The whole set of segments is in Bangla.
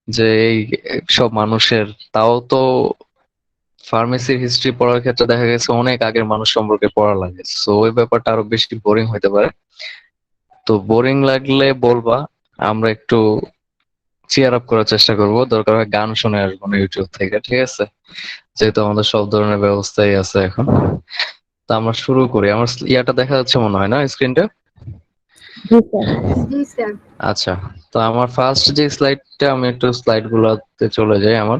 যে এই সব মানুষের, তাও তো ফার্মেসির হিস্ট্রি পড়ার ক্ষেত্রে দেখা গেছে অনেক আগের মানুষ সম্পর্কে পড়া লাগে, সো ওই ব্যাপারটা আরো বেশি বোরিং হইতে পারে। তো বোরিং লাগলে বলবা, আমরা একটু চিয়ার আপ করার চেষ্টা করব, দরকার হয় গান শুনে আসবো না ইউটিউব থেকে, ঠিক আছে? যেহেতু আমাদের সব ধরনের ব্যবস্থাই আছে এখন। তো আমরা শুরু করি। আমার ইয়াটা দেখা যাচ্ছে মনে হয় না স্ক্রিনটা? জি স্যার। জি স্যার। আচ্ছা, তো আমার ফার্স্ট যে স্লাইডটা, আমি একটু স্লাইড গুলোতে চলে যাই আমার।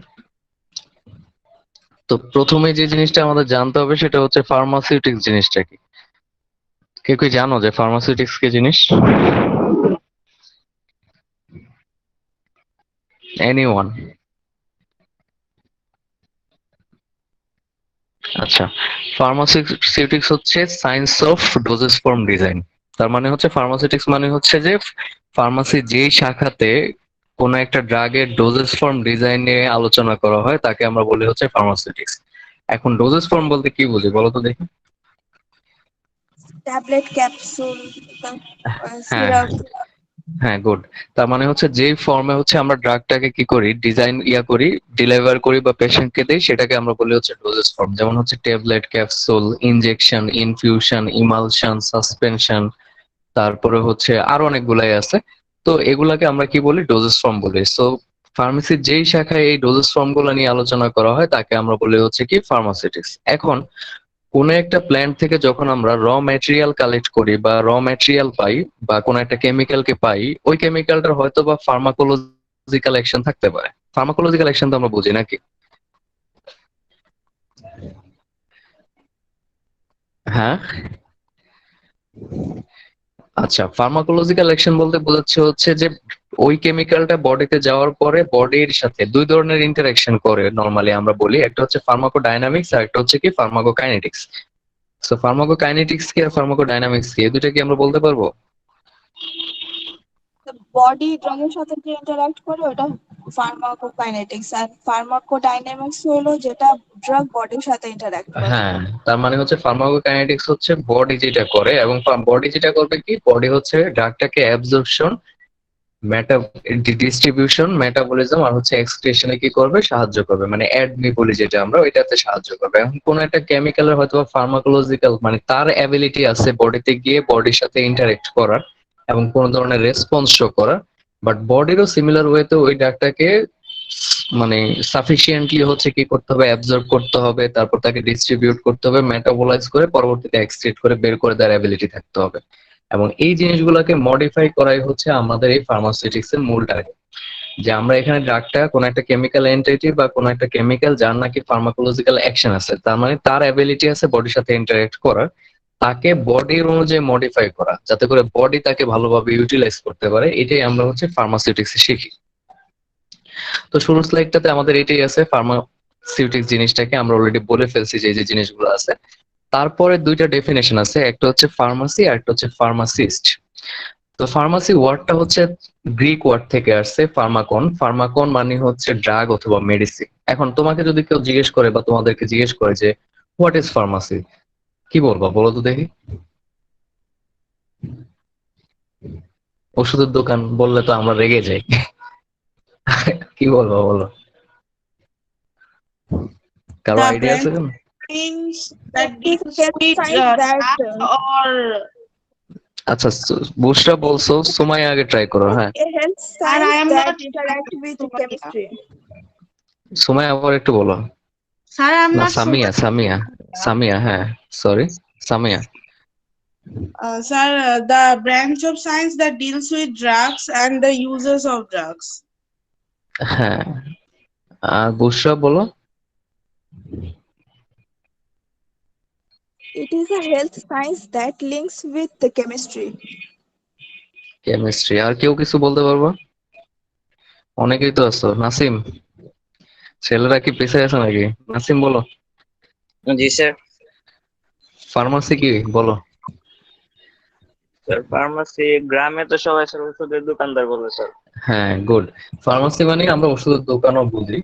তো প্রথমে যে জিনিসটা আমাদের জানতে হবে সেটা হচ্ছে ফার্মাসিউটিক্স জিনিসটা কি। কেউ কি জানো যে ফার্মাসিউটিক্স কি জিনিস? এনিওয়ান? আচ্ছা, ফার্মাসিউটিক্স হচ্ছে science of doses form design. তার মানে হচ্ছে ফার্মাসিউটিক্স মানে হচ্ছে যে ফার্মাসি যেই শাখাতে কোন একটা ড্রাগের ডোজেস ফর্ম ডিজাইন নিয়ে আলোচনা করা হয় তাকে আমরা বলি হচ্ছে ফার্মাসিউটিক্স। এখন ডোজেস ফর্ম বলতে কি বুঝি বলো তো দেখি? ট্যাবলেট, ক্যাপসুল, হ্যাঁ, সিরাপ। হ্যাঁ, গুড। তার মানে হচ্ছে যেই ফর্মে হচ্ছে আমরা ড্রাগটাকে কি করি, ডিজাইন করি, ডেলিভার করি বা পেশেন্টকে দেই, সেটাকে আমরা বলি হচ্ছে ডোজেস ফর্ম। যেমন হচ্ছে tablet, capsule, injection, infusion, emulsion, suspension, তারপরে হচ্ছে আরো অনেকগুলাই আছে। তো এগুলাকে আমরা কি বলি, ডোজেস ফর্ম বলি। সো ফার্মেসির যেই শাখায় এই ডোজেস ফর্ম গুলা নিয়ে আলোচনা করা হয় তাকে আমরা বলি হচ্ছে কি ফার্মাসিউটিক্স। এখন কোন একটা প্ল্যান্ট থেকে যখন আমরা র ম্যাটেরিয়াল কালেক্ট করি বা র ম্যাটেরিয়াল পাই বা কোন একটা কেমিক্যালকে পাই, ওই কেমিক্যালটার হয়তো বা ফার্মাকোলজিক্যাল অ্যাকশন থাকতে পারে। ফার্মাকোলজিক্যাল অ্যাকশন তো আমরা বুঝি নাকি? হ্যাঁ, আচ্ছা, ফার্মাকোলজিক্যাল অ্যাকশন বলতে বোঝাচ্ছে হচ্ছে যে ওই কেমিক্যালটা বডিতে যাওয়ার পরে বডির সাথে দুই ধরনের ইন্টারঅ্যাকশন করে নরমালি আমরা বলি, একটা হচ্ছে ফার্মাকোডাইনামিক্স আর একটা হচ্ছে কি ফার্মাকোকাইনেটিক্স। সো ফার্মাকোকাইনেটিক্স কি আর ফার্মাকোডাইনামিক্স কি, এই দুটো কি আমরা বলতে পারবো? বডি ড্রাগের সাথে যে ইন্টারঅ্যাক্ট করে ওটা ফার্মাকোকাইনেটিক্স, আর ফার্মাকোডাইনামিক্স হলো যেটা ড্রাগ বডির সাথে ইন্টারঅ্যাক্ট করে। হ্যাঁ, তার মানে হচ্ছে ফার্মাকোকাইনেটিক্স হচ্ছে বডি যেটা করে, এবং বডি যেটা করবে কি, বডি হচ্ছে ড্রাগটাকে অ্যাবজর্পশন, মেটা ডিস্ট্রিবিউশন, মেটাবলিজম আর হচ্ছে এক্সক্রিশনে কি করবে, সাহায্য করবে, মানে অ্যাডমি বলি যেটা আমরা, ওইটাতে সাহায্য করবে। এখন কোন একটা কেমিক্যালের হয়তো ফার্মাকোলজিক্যাল মানে তার অ্যাবিলিটি আছে বডিতে গিয়ে বডির সাথে ইন্টারেক্ট করার এবং কোন ধরনের রেসপন্স শো করার, বাট বডিরও সিমিলার ওয়েতে ওই ড্রাগটাকে মানে সাফিসিয়েন্টলি হচ্ছে কি করতে হবে, অ্যাবজর্ব করতে হবে, তারপর তাকে ডিস্ট্রিবিউট করতে হবে, মেটাবলাইজ করে পরবর্তীতে এক্সক্রিট করে বের করে দেওয়ার অ্যাবিলিটি থাকতে হবে। এবং এই জিনিসগুলোকে মডিফাই করাই হচ্ছে আমাদের এই ফার্মাসিউটিক্স এর মূল টার্গেট। যে আমরা এখানে ড্রাগটা কোন একটা কেমিক্যাল এন্টিটি বা কোন একটা কেমিক্যাল যার নাকি ফার্মাকোলজিক্যাল অ্যাকশন আছে, তার মানে তার অ্যাবিলিটি আছে বডির সাথে ইন্টারঅ্যাক্ট করার, তাকে বডির অনুযায়ী মডিফাই করা যাতে করে বডি তাকে ভালোভাবে ইউটিলাইজ করতে পারে, এটাই আমরা হচ্ছে ফার্মাসিউটিক্স এ শিখি। তো শুরুর স্লাইডটাতে আমাদের এটাই আছে, ফার্মাসিউটিক্স জিনিসটাকে আমরা অলরেডি বলে ফেলছি যে যে জিনিসগুলো আছে। তারপরে দুইটা ডেফিনেশন আছে, একটা হচ্ছে ফার্মাসি আর একটা হচ্ছে ফার্মাসিস্ট। তো ফার্মাসি ওয়ার্ডটা হচ্ছে গ্রিক ওয়ার্ড থেকে আসছে, ফার্মাকন। ফার্মাকন মানে হচ্ছে ড্রাগ অথবা মেডিসিন। এখন তোমাকে যদি কেউ জিজ্ঞেস করে বা তোমাদেরকে জিজ্ঞেস করে যে হোয়াট ইজ ফার্মাসি, কি বলবা বলো তো দেখি? ওষুধের দোকান বললে তো আমরা রেগে যাই। কি বলবা বলো? কারো The আইডিয়া আছে branch কোন? means that It is deals health with science that drugs or আচ্ছা, বুশরা বলছো, সুমাইয়া আগে ট্রাই করো। হ্যাঁ, a health and I science am that not interact with Sumaya. chemistry. Sumaiya আবার একটু বলো। Sir, I am না, not সামিয়া, Sumaya. সামিয়া, সামিয়া, হ্যাঁ, sorry, Samia. Sir, the branch of science that deals with drugs and the users of drugs. হ্যাঁ, আর বুশরা বলো। It is a health science that links with the chemistry. Chemistry. আর কেউ কিছু বলতে পারবো? অনেকেই তো আছো। নাসিম, ছেলেরা কি পেছে আছে নাকি? নাসিম বলো। জি স্যার। ফার্মাসি কি বলো? স্যার ফার্মাসি গ্রামে তো সবাই স্যার ওষুধের দোকানদার বলে স্যার। হ্যাঁ, গুড। ফার্মাসি মানে আমরা ওষুধের দোকানও বুঝি,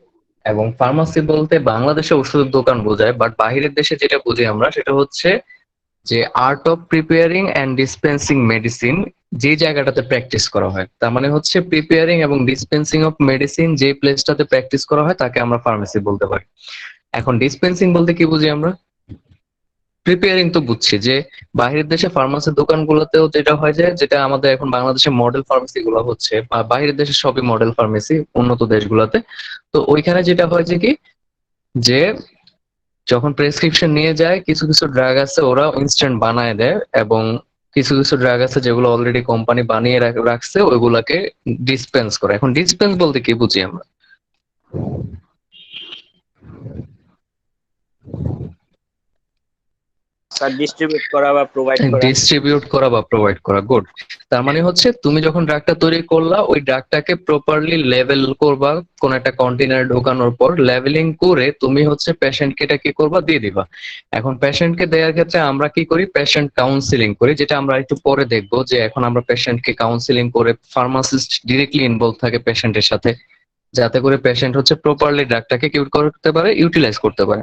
এবং ফার্মাসি বলতে বাংলাদেশে ওষুধের দোকান বোঝায়, বাট বাহিরের দেশে যেটা বুঝি আমরা সেটা হচ্ছে যে art of preparing and dispensing medicine যে জায়গাটাতে প্র্যাকটিস করা হয়, তার মানে হচ্ছে প্রিপেয়ারিং এবং ডিসপেন্সিং অফ মেডিসিন যে প্লেসটাতে প্র্যাকটিস করা হয় তাকে আমরা ফার্মেসি বলতে পারি। এখন ডিসপেন্সিং বলতে কি বুঝি আমরা? প্রিপেয়ারিং তো বুঝছি যে বাইরের দেশে ফার্মাসির দোকানগুলোতেও যেটা হয় যে, যেটা আমাদের এখন বাংলাদেশে মডেল ফার্মেসি গুলো হচ্ছে, বা বাইরের দেশে সবই মডেল ফার্মেসি উন্নত দেশগুলোতে। তো ওইখানে যেটা হয় যে কি, যে যখন প্রেসক্রিপশন নিয়ে যায়, কিছু কিছু ড্রাগ আছে ওরা ইনস্ট্যান্ট বানায় দেয়, এবং কিছু কিছু ড্রাগ আছে যেগুলো অলরেডি কোম্পানি বানিয়ে রাখছে, ওইগুলাকে ডিসপেন্স করে। এখন ডিসপেন্স বলতে কি বুঝি আমরা? স্যার ডিস্ট্রিবিউট করা বা প্রোভাইড করা। ডিস্ট্রিবিউট করা বা প্রোভাইড করা, গুড। তার মানে হচ্ছে তুমি যখন ড্রাগটা তৈরি করলা, ওই ড্রাগটাকে প্রপারলি লেভেল করবা, কোন একটা কন্টেনারে ঢোকানোর পর লেভেলিং করে তুমি হচ্ছে পেশেন্টকে এটা কি করবা, দিয়ে দিবা। এখন পেশেন্টকে দেওয়ার ক্ষেত্রে আমরা কি করি, পেশেন্ট কাউন্সিলিং করি, যেটা আমরা একটু পরে দেখবো, যে এখন আমরা পেশেন্টকে কাউন্সিলিং করে ফার্মাসিস্ট ডিরেক্টলি ইনভলভ থাকে পেশেন্টের সাথে, যাতে করে পেশেন্ট হচ্ছে প্রপারলি ড্রাগটাকে কি করতে পারে, ইউটিলাইজ করতে পারে।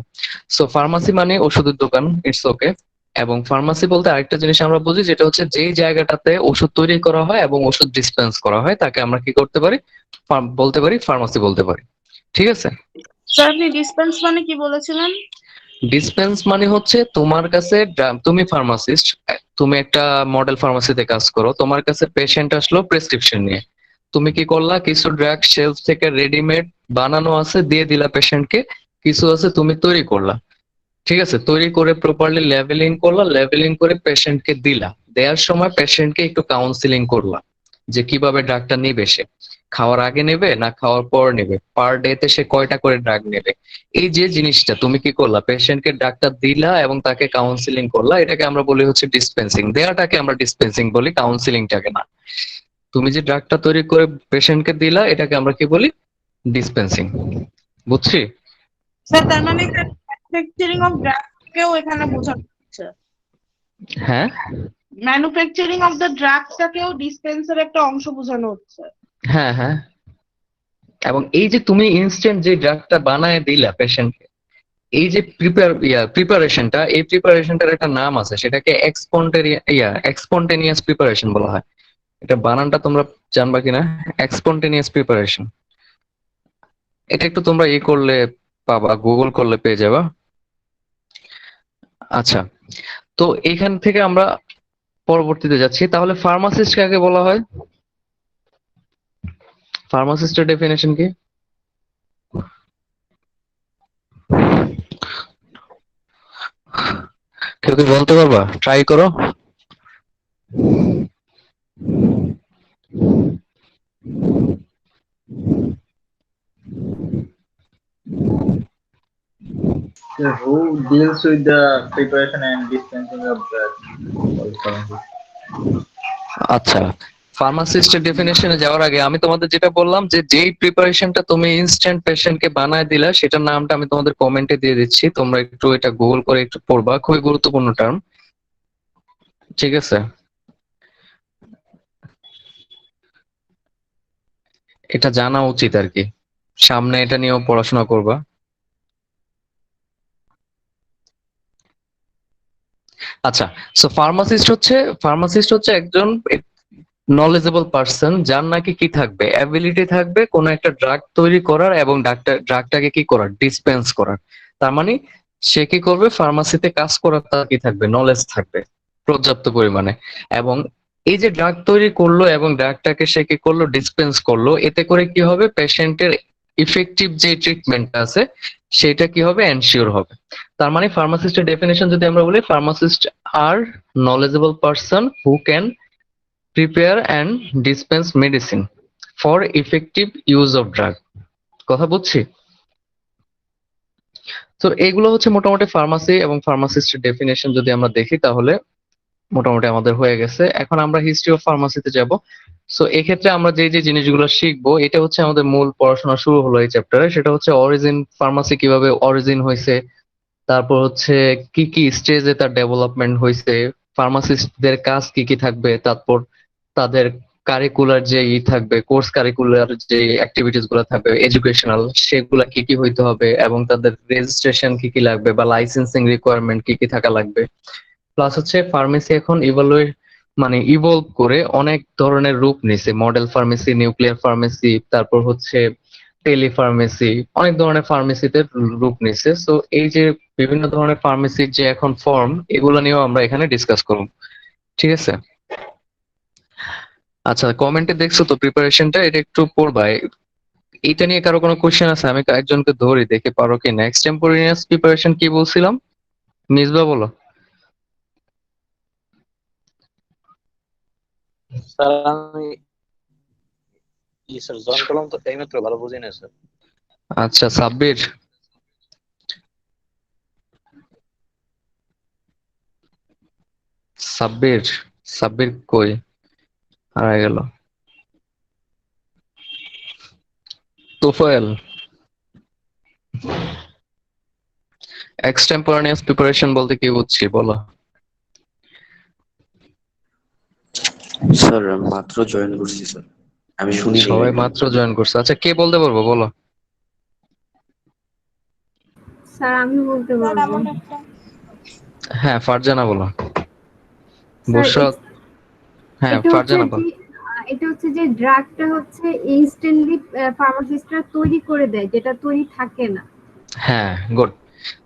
সো ফার্মাসি মানে ওষুধের দোকান, ইটস ওকে। এবং ফার্মাসি বলতে আরেকটা জিনিস আমরা বুঝি, যেটা হচ্ছে যেই জায়গাটাতে ওষুধ তৈরি করা হয় এবং ওষুধ ডিসপেন্স করা হয় তাকে আমরা কি করতে পারি, বলতে পারি ফার্মাসি বলতে পারি। ঠিক আছে? স্যার আপনি ডিসপেন্স মানে কি বলেছিলেন? ডিসপেন্স মানে হচ্ছে তোমার কাছে তুমি ফার্মাসিস্ট, তুমি একটা মডেল ফার্মাসিতে কাজ করো, তোমার কাছে পেশেন্ট আসলো প্রেসক্রিপশন নিয়ে, তুমি কি করলা, কিছু ড্রাগ শেলফ থেকে রেডিমেড বানানো আছে দিয়ে দিলা পেশেন্টকে, কিছু আছে তুমি তৈরি করলা। ঠিক আছে? তৈরি করে প্রপারলি লেভেলিং করলা, লেভেলিং করে পেশেন্টকে দিলা। দেওয়ার সময় পেশেন্টকে একটু কাউন্সিলিং করলা যে কিভাবে ড্রাগটা নিবে, সে খাওয়ার আগে নেবে না খাওয়ার পর নেবে, পার ডে তে সে কয়টা করে ড্রাগ নেবে। এই যে জিনিসটা তুমি কি করলা, পেশেন্টকে ড্রাগটা দিলা এবং তাকে কাউন্সিলিং করলা, এটাকে আমরা বলি হচ্ছে ডিসপেন্সিং। দেওয়াটাকে আমরা ডিসপেন্সিং বলি, কাউন্সিলিংটাকে না। তুমি যে ড্রাগটা তৈরি করে পেশেন্টকে দিলা, এটাকে আমরা কি বলি, ডিসপেন্সিং। বুঝছি? স্যার তার মানে ম্যানুফ্যাকচারিং অফ ড্রাগ কেও এখানে বোঝানো হচ্ছে। হ্যাঁ ম্যানুফ্যাকচারিং অফ দ্য ড্রাগসটাকেও ডিসপেন্সের একটা অংশ বোঝানো হচ্ছে। হ্যাঁ হ্যাঁ। এবং এই যে তুমি ইনস্ট্যান্ট যে ড্রাগটা বানায় দিলা পেশেন্টকে, এই যে প্রিপারেশনটা, এই প্রিপারেশনটার একটা নাম আছে, সেটাকে এক্সপন্টেনিয়াস প্রিপারেশন বলা হয়। এটা বানানটা তোমরা জানবা কিনা, এক্সপন্টেনিয়াস প্রিপারেশন। এটা একটু তোমরা করলে পাবা, গুগল করলে পেয়ে যাবা। আচ্ছা, তো এখান থেকে আমরা পরবর্তীতে যাচ্ছি। তাহলে ফার্মাসিস্ট কাকে বলা হয়? ফার্মাসিস্টের ডেফিনেশন কি? কেউ কি বলতে পারবা? ট্রাই করো। Who deals with the preparation and dispensing of drugs? আচ্ছা, ফার্মাসিস্টের ডেফিনেশনে যাওয়ার আগে আমি তোমাদের যেটা বললাম, যে যেই প্রিপারেশনটা তুমি ইনস্ট্যান্ট পেশেন্টকে বানায় দিলা, সেটার নামটা আমি তোমাদের কমেন্টে দিয়ে দিচ্ছি, তোমরা একটু এটা গুগল করে একটু পড়বা, খুবই গুরুত্বপূর্ণ টার্ম। ঠিক আছে? এটা জানা উচিত আর কি, সামনে এটা নিয়েও পড়াশোনা করবা। আচ্ছা, সো ফার্মাসিস্ট হচ্ছে একজন নলেজেবল পার্সন, যার নাকি কি থাকবে, অ্যাবিলিটি থাকবে কোন একটা ড্রাগ তৈরি করার এবং ড্রাগটাকে কি করার, ডিসপেন্স করার। তার মানে সে কি করবে, ফার্মাসিতে কাজ করার তার কি থাকবে, নলেজ থাকবে পর্যাপ্ত পরিমাণে। এবং এই যে ড্রাগ তৈরি করলো এবং ড্রাগটাকে সে কি করলো, ডিসপেন্স করলো, এতে করে কি হবে, পেশেন্টের ইফেক্টিভ যে ট্রিটমেন্ট আছে সেটা কি হবে, এনশিওর হবে। তার মানে ফার্মাসিস্টের ডেফিনেশন যদি আমরা বলি, pharmacist are knowledgeable person who can prepare and dispense medicine for effective use of drug। কথা বুঝছি? তো এগুলো হচ্ছে মোটামুটি ফার্মাসি এবং ফার্মাসিস্টের ডেফিনেশন যদি আমরা দেখি, তাহলে মোটামুটি আমাদের হয়ে গেছে। এখন আমরা হিস্ট্রি অফ ফার্মাসিতে যাব। সো এক্ষেত্রে আমরা যে যে জিনিসগুলো শিখবো, এটা হচ্ছে আমাদের মূল পড়াশোনা শুরু হলো এই চ্যাপ্টারে, সেটা হচ্ছে অরিজিন, ফার্মাসি কিভাবে অরিজিন হয়েছে, তারপর হচ্ছে কি কি স্টেজে তার ডেভেলপমেন্ট হয়েছে, ফার্মাসিস্টদের কাজ কি কি থাকবে, তারপর তাদের কারিকুলার যে থাকবে, কোর্স কারিকুলার যে অ্যাক্টিভিটিস গুলো থাকবে এডুকেশনাল, সেগুলা কি কি হইতে হবে, এবং তাদের রেজিস্ট্রেশন কি কি লাগবে বা লাইসেন্সিং রিকোয়ারমেন্ট কি কি থাকা লাগবে, প্লাস হচ্ছে ফার্মেসি এখন ইভলভ করে অনেক ধরনের রূপ নিছে, মডেল ফার্মেসি, নিউক্লিয়ার ফার্মেসি, তারপর হচ্ছে টেলি ফার্মেসি, অনেক ধরনের ফার্মেসিতে রূপ নিছে। সো এই যে বিভিন্ন ধরনের ফার্মেসির যে এখন ফর্ম, এগুলো নিয়েও আমরা এখানে ডিসকাস করব, ঠিক আছে? আচ্ছা, কমেন্টে দেখছো তো প্রিপারেশনটা, এটা একটু পড়বা। এটা নিয়ে কারো কোনো কোশ্চেন আছে? আমি একজনকে ধরি, দেখে পারো কি না। এক্সটেম্পোরানিয়াস প্রিপারেশন কি বলছিলাম, মিসবা বলো। স্যার আমি স্যার জয়েন করলাম তো এই মাত্র, ভালো বুঝি না স্যার। আচ্ছা, সাব্বির, সাব্বির, সাব্বির কই হারাই গেল? তোফায়েল, এক্সটেম্পোরানিয়াস প্রিপারেশন বলতে কি বুঝছি বলো। স্যার মাত্র জয়েন করছি স্যার, আমি শুনি সবাই মাত্র জয়েন করছে? আচ্ছা, কে বলতে পারবো বলো। স্যার আমি বলতে স্যার পারবো। এমন একটা হ্যাঁ, ফারজানা বলো। স্যার বুশরাত, হ্যাঁ এটা হচ্ছে ফারজানা বলো। এটা হচ্ছে যে ড্রাগটা হচ্ছে ইনস্ট্যান্টলি ফার্মাসিস্টরা তৈরি করে দেয়, যেটা তৈরি থাকে না। হ্যাঁ, গুড।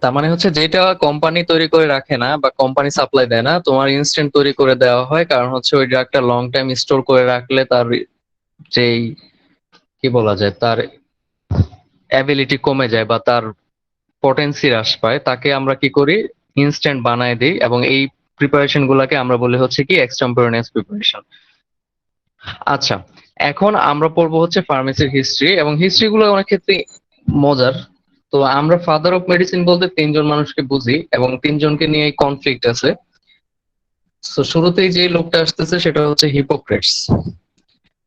তার মানে হচ্ছে যেটা কোম্পানি তৈরি করে রাখে না বা কোম্পানি সাপ্লাই দেয় না, তোমার ইনস্ট্যান্ট তৈরি করে দেওয়া হয়। কারণ হচ্ছে ওই ড্রাগটা লং টাইম স্টোর করে রাখলে তার যেই কি বলা যায়, তার অ্যাবিলিটি কমে যায় বা তার পটেন্সি হ্রাস পায়, তাকে আমরা কি করি, ইনস্ট্যান্ট বানায় দিই। এবং এই প্রিপারেশন গুলাকে আমরা বলি হচ্ছে কি এক্সটেম্পোরানিয়াস প্রিপারেশন। আচ্ছা, এখন আমরা পড়বো হচ্ছে ফার্মেসির হিস্ট্রি, এবং হিস্ট্রি গুলো অনেক ক্ষেত্রে মজার। তো আমরা ফাদার অফ মেডিসিন বলতে তিনজন মানুষকে বুঝি, এবং তিনজনকে নিয়ে কনফ্লিক্ট আছে। তো শুরুতেই যে লোকটা আসতেছে সেটা হচ্ছে হিপোক্রেটস।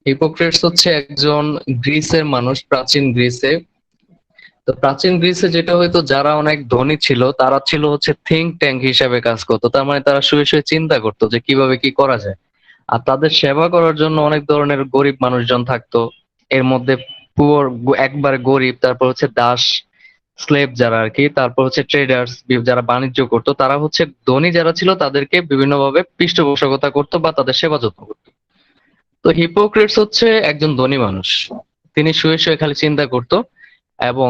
হিপোক্রেটস হচ্ছে একজন গ্রিসের মানুষ, প্রাচীন গ্রিসে। তো প্রাচীন গ্রিসে যেটা হয়তো, যারা অনেক ধনী ছিল তারা ছিল হচ্ছে থিঙ্ক ট্যাঙ্ক হিসাবে কাজ করতো। তার মানে তারা শুয়ে শুয়ে চিন্তা করতো যে কিভাবে কি করা যায়। আর তাদের সেবা করার জন্য অনেক ধরনের গরিব মানুষজন থাকতো। এর মধ্যে পুয়ার, একবারে গরিব, তারপর হচ্ছে দাস, স্লেভ যারা আর কি, তারপর হচ্ছে ট্রেডার্স, যারা বাণিজ্য করতো। তারা হচ্ছে ধনী যারা ছিল তাদেরকে বিভিন্নভাবে পৃষ্ঠপোষকতা করতো বা তাদের সেবা যত্ন করতো। তো হিপোক্রেটস হচ্ছে একজন ধনী মানুষ। তিনি শুয়ে শুয়ে খালি চিন্তা করতো, এবং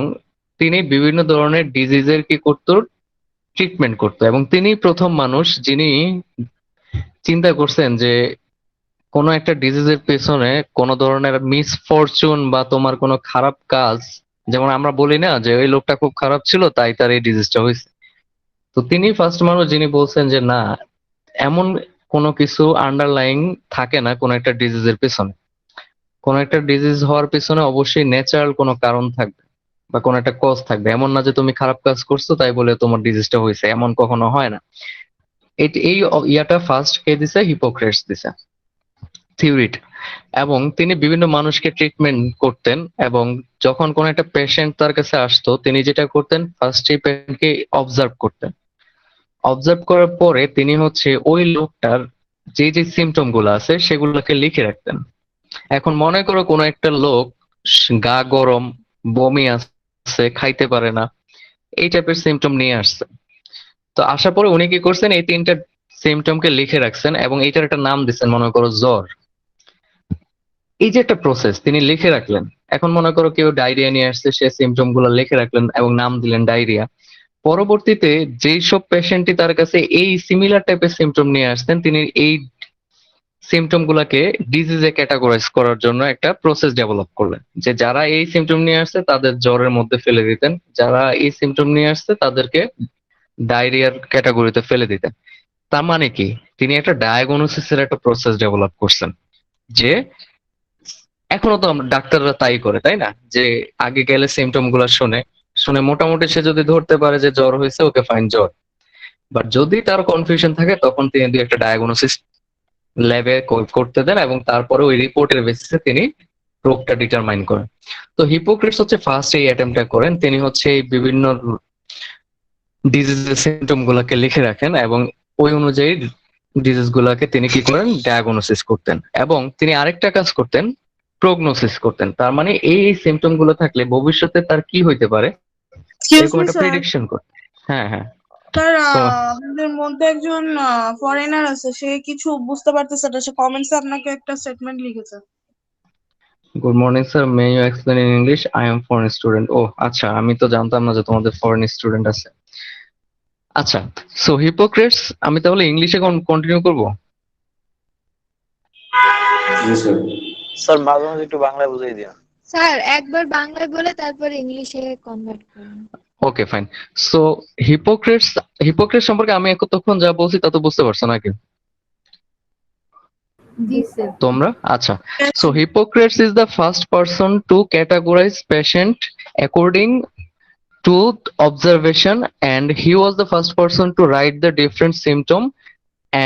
তিনি বিভিন্ন ধরনের ডিজিজের কি করতো, ট্রিটমেন্ট করতো। এবং তিনি প্রথম মানুষ যিনি চিন্তা করছেন যে কোনো একটা ডিজিজের পেছনে কোনো ধরনের মিসফরচুন বা তোমার কোনো খারাপ কাজ, যেমন আমরা বলি না যে ওই লোকটা খুব খারাপ ছিল তাই তার এই ডিজিজটা হয়েছে। তো তিনি ফার্স্ট মানুষ যিনি বলছেন যে না, এমন কোনো কিছু আন্ডারলাইং থাকে না কোনো একটা ডিজিজের পেছনে। কোনো একটা ডিজিজ হওয়ার পিছনে অবশ্যই ন্যাচারাল কোনো কারণ থাকবে বা কোনো একটা কজ থাকবে। এমন না যে তুমি খারাপ কাজ করছো তাই বলে তোমার ডিজিজটা হয়েছে, এমন কখনো হয় না। এই ইয়াটা ফার্স্ট কে দিছে, হিপোক্রেটস দিছে থিওরিটা। এবং তিনি বিভিন্ন মানুষকে ট্রিটমেন্ট করতেন, এবং যখন কোন একটা পেশেন্ট তার কাছে আসতো তিনি যেটা করতেন, ফার্স্ট এই পেশেন্টকে অবজার্ভ করতেন। অবজার্ভ করার পরে তিনি হচ্ছে ওই লোকটার যে যে সিমটম গুলো আছে সেগুলোকে লিখে রাখতেন। এখন মনে করো কোনো একটা লোক গা গরম, বমি আসছে, খাইতে পারে না, এই টাইপের সিমটম নিয়ে আসছে। তো আসার পরে উনি কি করছেন, এই তিনটা সিমটমকে লিখে রাখছেন এবং এইটার একটা নাম দিচ্ছেন, মনে করো জ্বর। এই যে একটা প্রসেস তিনি লিখে রাখলেন। এখন মনে করো কেউ ডায়রিয়া নিয়ে আসছে, সে সিমটম গুলো লিখে রাখলেন এবং নাম দিলেন ডায়রিয়া। পরবর্তীতে যেই সব পেশেন্টই তার কাছে এই সিমিলার টাইপের সিমটম নিয়ে আসতেন, তিনি এই সিমটম গুলাকে ডিজিজে ক্যাটাগরাইজ করার জন্য একটা প্রসেস ডেভেলপ করলেন, যে যারা এই সিমটম নিয়ে আসছে তাদের জ্বরের মধ্যে ফেলে দিতেন, যারা এই সিমটম নিয়ে আসছে তাদেরকে ডায়রিয়ার ক্যাটাগরিতে ফেলে দিতেন। তার মানে কি, তিনি একটা ডায়াগনোসিসের একটা প্রসেস ডেভেলপ করছেন। যে এখনো তো ডাক্তাররা তাই করে, তাই না? যে আগে গেলে সিমটম গুলা শুনে শুনে মোটামুটি সে যদি ধরতে পারে যে জ্বর হয়েছে, ওকে ফাইন, জ্বর। বাট যদি তার কনফিউশন থাকে তখন তিনি দুই একটা ডায়াগনোসিস ল্যাবে করতে দেন, এবং তারপরে ওই রিপোর্টের বেসিসে তিনি রোগটা ডিটারমাইন করেন। তো হিপোক্রেটস হচ্ছে ফার্স্ট এই অ্যাটেম্পটা করেন। তিনি হচ্ছে এই বিভিন্ন ডিজিজের সিমটম গুলাকে লিখে রাখেন, এবং ওই অনুযায়ী ডিজিজ গুলাকে তিনি কি করেন, ডায়াগনোসিস করতেন। এবং তিনি আরেকটা কাজ করতেন, প্রগনোসিস করতেন। তার মানে এই সিমটম গুলো থাকলে ভবিষ্যতে তার কি হইতে পারে Excuse এরকম me, একটা sir. প্রেডিকশন করতেন। হ্যাঁ হ্যাঁ, স্যার So, আমাদের মধ্যে একজন ফরেনার আছে, সে কিছু বুঝতে পারতেছে না, সে কমেন্টসে আপনাকে একটা স্টেটমেন্ট লিখেছে। good morning sir, may you explain in English? I am foreign student. ও আচ্ছা, আমি তো জানতাম না যে তোমাদের ফরেন স্টুডেন্ট আছে। আচ্ছা, সো হিপোক্রেটস আমি তাহলে ইংলিশে কন্টিনিউ করব। জি স্যার। স্যার মাঝে মাঝে একটু বাংলায় বুঝিয়ে দিও। স্যার একবার বাংলায় বলে তারপর ইংলিশে কনভার্ট করুন। ওকে ফাইন। সো হিপোক্রেটস সম্পর্কে আমি এতক্ষণ যা বলছি তা তো বুঝতে পারছো নাকি জি স্যার। তোমরা? আচ্ছা, so Hippocrates is the first person to categorize patient according to observation, and he was the first person to write the different symptom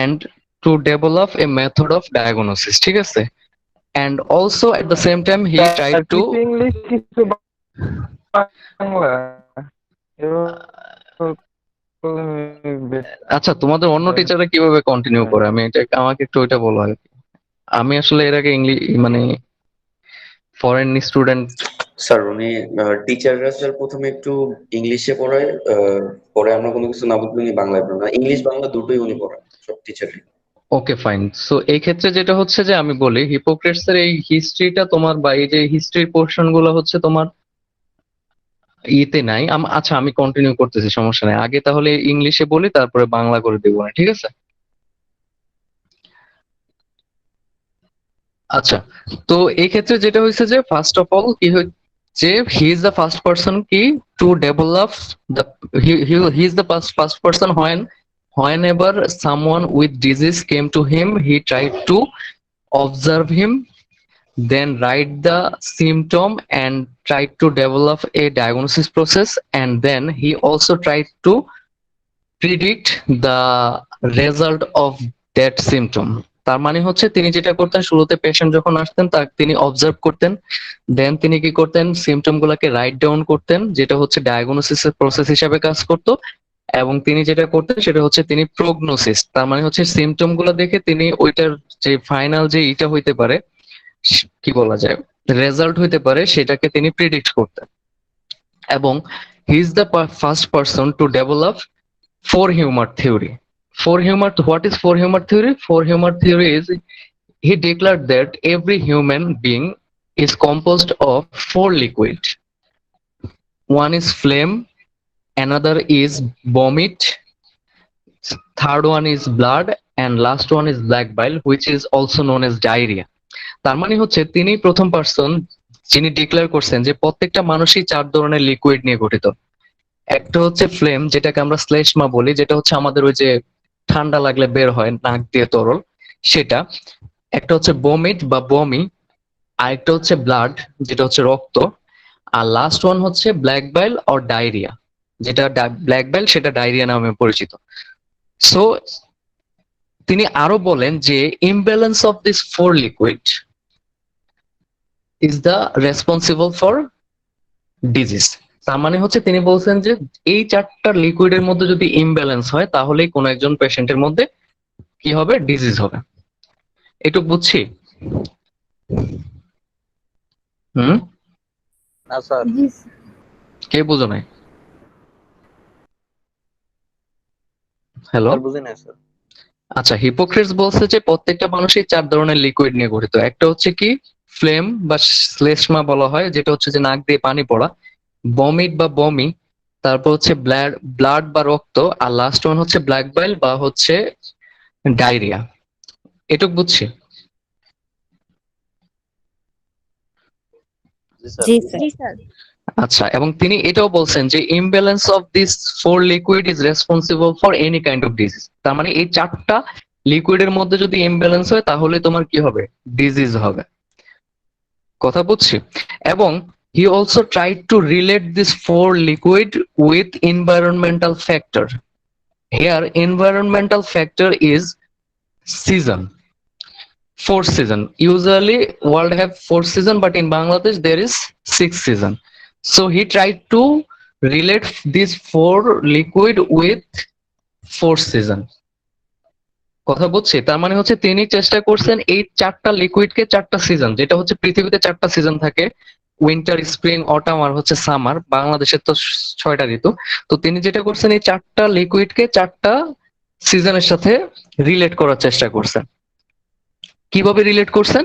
and to develop a method of diagnosis, ঠিক আছে? And also at the same time he tried to English কিছু বাংলা আচ্ছা, তোমাদের অন্য টিচাররা কিভাবে কন্টিনিউ করে আমি এটা আমাকে একটু ওইটা বলো আর কি। আমি আসলে এর আগে ইংলিশ মানে ফরেন স্টুডেন্ট। স্যার উনি টিচাররা স্যার প্রথমে একটু ইংলিশে পড়ায়, পরে আমরা কোনো কিছু না বুঝলে উনি বাংলায় পড়ান, ইংলিশ বাংলা দুটোই উনি পড়ান সব টিচারই। ওকে ফাইন। সো এই ক্ষেত্রে যেটা হচ্ছে যে আমি বলি হিপোক্রেটস এর এই হিস্ট্রিটা তোমার বা এই যে হিস্ট্রির পোর্শন গুলো হচ্ছে তোমার ইতে নাই। আচ্ছা আমি কন্টিনিউ করতেছি, সমস্যা নাই। আগে তাহলে ইংলিশে বলি তারপরে বাংলা করে দেবো না, ঠিক আছে? আচ্ছা, তো এই ক্ষেত্রে যেটা হয়েছে যে ফার্স্ট অফ অল কি হচ্ছে, he is the first person কি to develop the he is the first person whenever someone with disease came to him, he tried to observe him, then write the symptom and tried to develop a diagnosis process, and then he also tried to predict the result of that symptom. তার মানে হচ্ছে তিনি যেটা করতেন, শুরুতে পেশেন্ট যখন আসতেন তার তিনি অবজার্ভ করতেন, দেন তিনি কি করতেন, সিমটম গুলাকে রাইট ডাউন করতেন, যেটা হচ্ছে ডায়াগনোসিস এর প্রসেস হিসাবে কাজ করতো। এবং তিনি যেটা করতেন সেটা হচ্ছে তিনি প্রগনোসিস, তার মানে হচ্ছে সিমটম গুলা দেখে তিনি ওইটার যে ফাইনাল যে এটা হইতে পারে, কি বলা যায়, রেজাল্ট হইতে পারে, সেটাকে তিনি প্রিডিক্ট করতেন। এবং he is the first person to develop four humor theory. What is four humor theory? Four humor theory is he declared that every human being is composed of four liquid. One is phlegm, another is vomit, third one is blood, and last one is black bile, which is also known as diarrhea. তার মানে হচ্ছে তিনি প্রথম পার্সন যিনি ডিক্লেয়ার করছেন যে প্রত্যেকটা মানুষই চার ধরনের লিকুইড নিয়ে গঠিত। একটা হচ্ছে ফ্লেম, যেটাকে আমরা শ্লেষ্মা বলি, যেটা হচ্ছে আমাদের ওই যে ঠান্ডা লাগলে বের হয় নাক দিয়ে তরল, সেটা। একটা হচ্ছে বমিট বা বমি, আরেকটা হচ্ছে ব্লাড, যেটা হচ্ছে রক্ত, আর লাস্ট ওয়ান হচ্ছে ব্ল্যাক বাইল অর ডায়রিয়া, যেটা ব্ল্যাক বাইল সেটা ডায়রিয়া নামে পরিচিত। সো তিনি আরো বলেন যে imbalance of this four liquid is the responsible for disease. তার মানে হচ্ছে তিনি বলছেন যে এই চারটা লিকুইডের মধ্যে যদি ইমব্যালেন্স হয় তাহলেই কোন একজন পেশেন্টের মধ্যে কি হবে, ডিজিজ হবে। এটুক বুঝছি? না স্যার। জি কে বুঝো নাই? হ্যালো, বুঝি না স্যার। আচ্ছা, হিপোক্রেটস বলছে যে প্রত্যেকটা মানুষই চার ধরনের লিকুইড নিয়ে গঠিত। একটা হচ্ছে কি ফ্লেম বা শ্লেষ্মা বলা হয়, যেটা হচ্ছে যে নাক দিয়ে পানি পড়া, বমিট বা বমি, তারপর হচ্ছে ব্লাড বা রক্ত, আর লাস্ট ওয়ান হচ্ছে ব্ল্যাক বাইল বা হচ্ছে ডায়রিয়া। এটুক বুঝছি? জি স্যার। আচ্ছা, এবং তিনি এটাও বলছেন যে imbalance of this four liquid is responsible for any kind of disease. তার মানে এই চারটা লিকুইডের মধ্যে যদি ইমব্যালেন্স হয় তাহলে তোমার কি হবে, ডিজিজ হবে। কথা বুঝছি? এবং he also tried to relate this four liquid with environmental factor. Here environmental factor is season, four season. Usually world have four season, but in Bangladesh there is six season. So he tried to relate this four liquid with four season. কথা বুঝছি? তার মানে হচ্ছে তিনি চেষ্টা করছেন এই চারটা লিকুইডকে চারটা সিজন, যেটা হচ্ছে পৃথিবীতে চারটা সিজন থাকে, উইন্টার, স্প্রিং, অটাম আর হচ্ছে সামার, বাংলাদেশের তো 6টা ঋতু। তো তিনি যেটা করছেন এই 4টা লিকুইডকে 4টা সিজনের সাথে রিলেট করার চেষ্টা করছেন। কিভাবে রিলেট করছেন?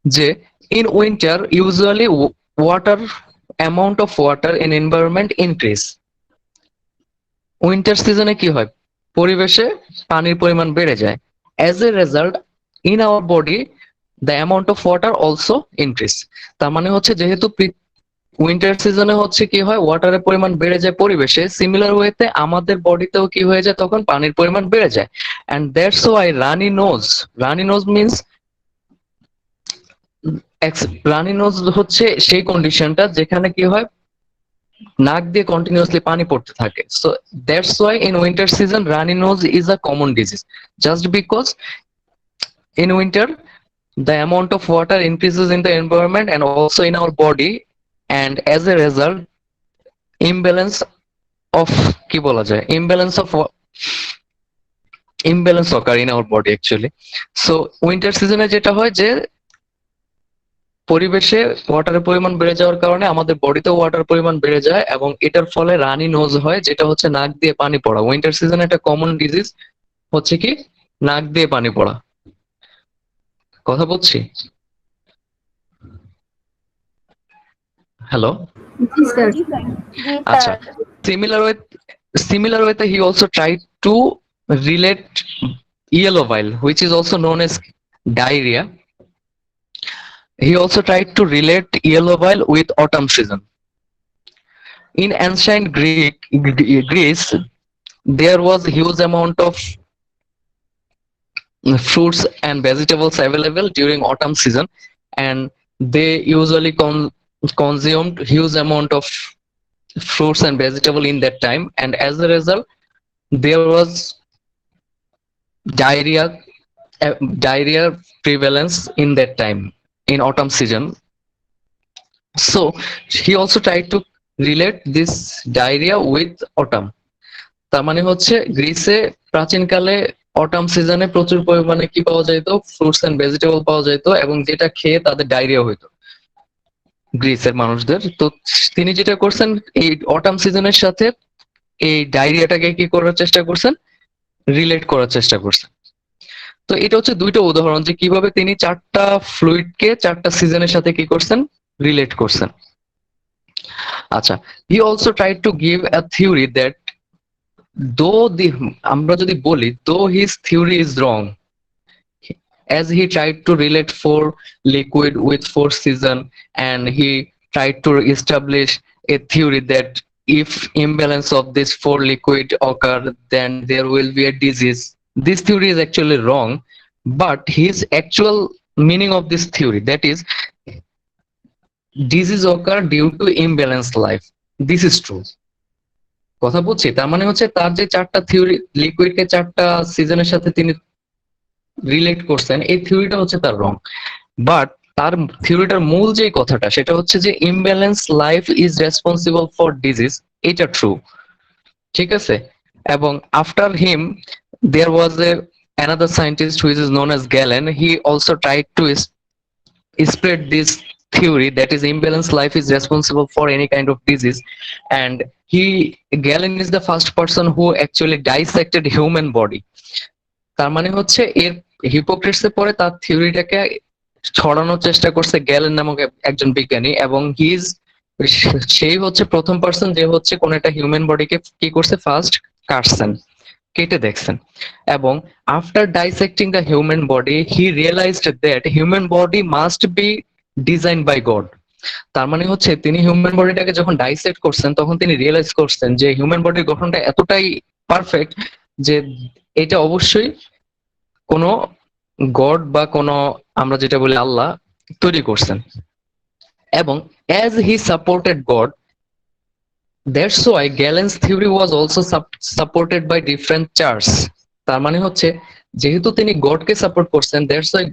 যে in winter usually water amount of water in environment increase. Winter সিজনে কি হয়? পরিবেশে পানির পরিমাণ বেড়ে যায়। As a result in our body the amount of water also increase. তার মানে হচ্ছে যেহেতু উইন্টার সিজনে হচ্ছে কি হয়, ওয়াটারের পরিমাণ বেড়ে যায় পরিবেশে, সিমিলার ওয়েতে আমাদের বডিতেও কি হয়ে যায়, তখন পানির পরিমাণ বেড়ে যায়। And that's why runny nose means runny nose হচ্ছে সেই কন্ডিশনটা যেখানে কি হয়, নাক দিয়ে কন্টিনিউয়াসলি পানি পড়তে থাকে। So that's why in winter season runny nose is a common disease, just because in winter the amount of water increases in the environment and also in our body, and as a result imbalance of কি বলা যায়, imbalance occur in our body actually. So winter season এ যেটা হয় যে পরিবেশে ওয়াটারের পরিমাণ বেড়ে যাওয়ার কারণে আমাদের বডিতেও ওয়াটার পরিমাণ বেড়ে যায় এবং এটার ফলে রানি নোজ হয়, যেটা হচ্ছে নাক দিয়ে পানি পড়া। উইন্টার সিজনে একটা কমন ডিজিজ হচ্ছে কি নাক দিয়ে পানি পড়া। কথা বলছি? হ্যালো, জি স্যার। জি স্যার। আচ্ছা। Similar way, he also tried to relate yellow bile, which is also known as diarrhea. He also tried to relate yellow bile with autumn season. In ancient Greece, there was huge amount of fruits and vegetables available during autumn season, and they usually consumed huge amount of fruits and vegetable in that time, and as a result there was diarrhea prevalence in that time in autumn season. So he also tried to relate this diarrhea with autumn. তার মানে হচ্ছে গ্রিসে প্রাচীনকালে অটাম সিজনে প্রচুর পরিমাণে কি পাওয়া যেত, ফ্রুটস এন্ড ভেজিটেবল পাওয়া যেত, এবং যেটা খেয়ে তাদের ডায়রিয়া হইতো গ্রিসের মানুষদের। তো তিনি যেটা করছেন এই অটাম সিজনের সাথে এই ডায়রিয়াটাকে কি করার চেষ্টা করছেন, রিলেট করার চেষ্টা করছেন। তো এটা হচ্ছে দুইটা উদাহরণ যে কিভাবে তিনি 4টা ফ্লুইডকে 4টা সিজনের সাথে কি করছেন, রিলেট করছেন। আচ্ছা, he also tried to give a theory that আমরা যদি বলি his theory is wrong, as he tried to relate 4 liquid with 4 season, and he tried to establish a theory that if imbalance of this 4 liquid occur, then there will be a disease. This theory is actually wrong, but his actual meaning of this theory, that is disease occur due to imbalanced life, this is true. কথা বলছি, তার মানে হচ্ছে তার যে 4টা থিওরি লিকুইডকে 4টা সিজনের সাথে তিনি রিলেট করছেন, এই থিওরিটা হচ্ছে তার রং। বাট তার থিওরিটার মূল যে কথাটা সেটা হচ্ছে যে imbalance life is responsible for disease, এটা ট্রু, ঠিক আছে। এবং after him there was another scientist who is known as Galen. He also tried to spread this theory that is imbalanced life is responsible for any kind of disease, and Galen is the first person who actually dissected human body. তার মানে হচ্ছে এর হিপোক্রেটসের পরে তার থিওরিটাকে ছড়ানোর চেষ্টা করছে গ্যালেন নামক একজন বিজ্ঞানী, এবং সেই হচ্ছে প্রথম পার্সন যে হচ্ছে কোন একটা হিউম্যান বডিকে কি করছে, ফার্স্ট কাটছেন, কেটে দেখছেন। এবং after dissecting the human body he realized that human body must be design by God. তার মানে হচ্ছে তিনি হিউম্যান বডিটাকে যখন ডাইসেক্ট করছেন তখন তিনি রিয়েলাইজ করছেন যে হিউম্যান বডির গঠনটা এতটাই পারফেক্ট যে এটা অবশ্যই কোনো গড বা কোনো আমরা যেটা বলি আল্লাহ তৈরি করছেন। এবং as he supported God, that's why Galen's theory was also supported by different churches. তার মানে হচ্ছে যেহেতু তিনি গডকে সাপোর্ট করছেন, that's why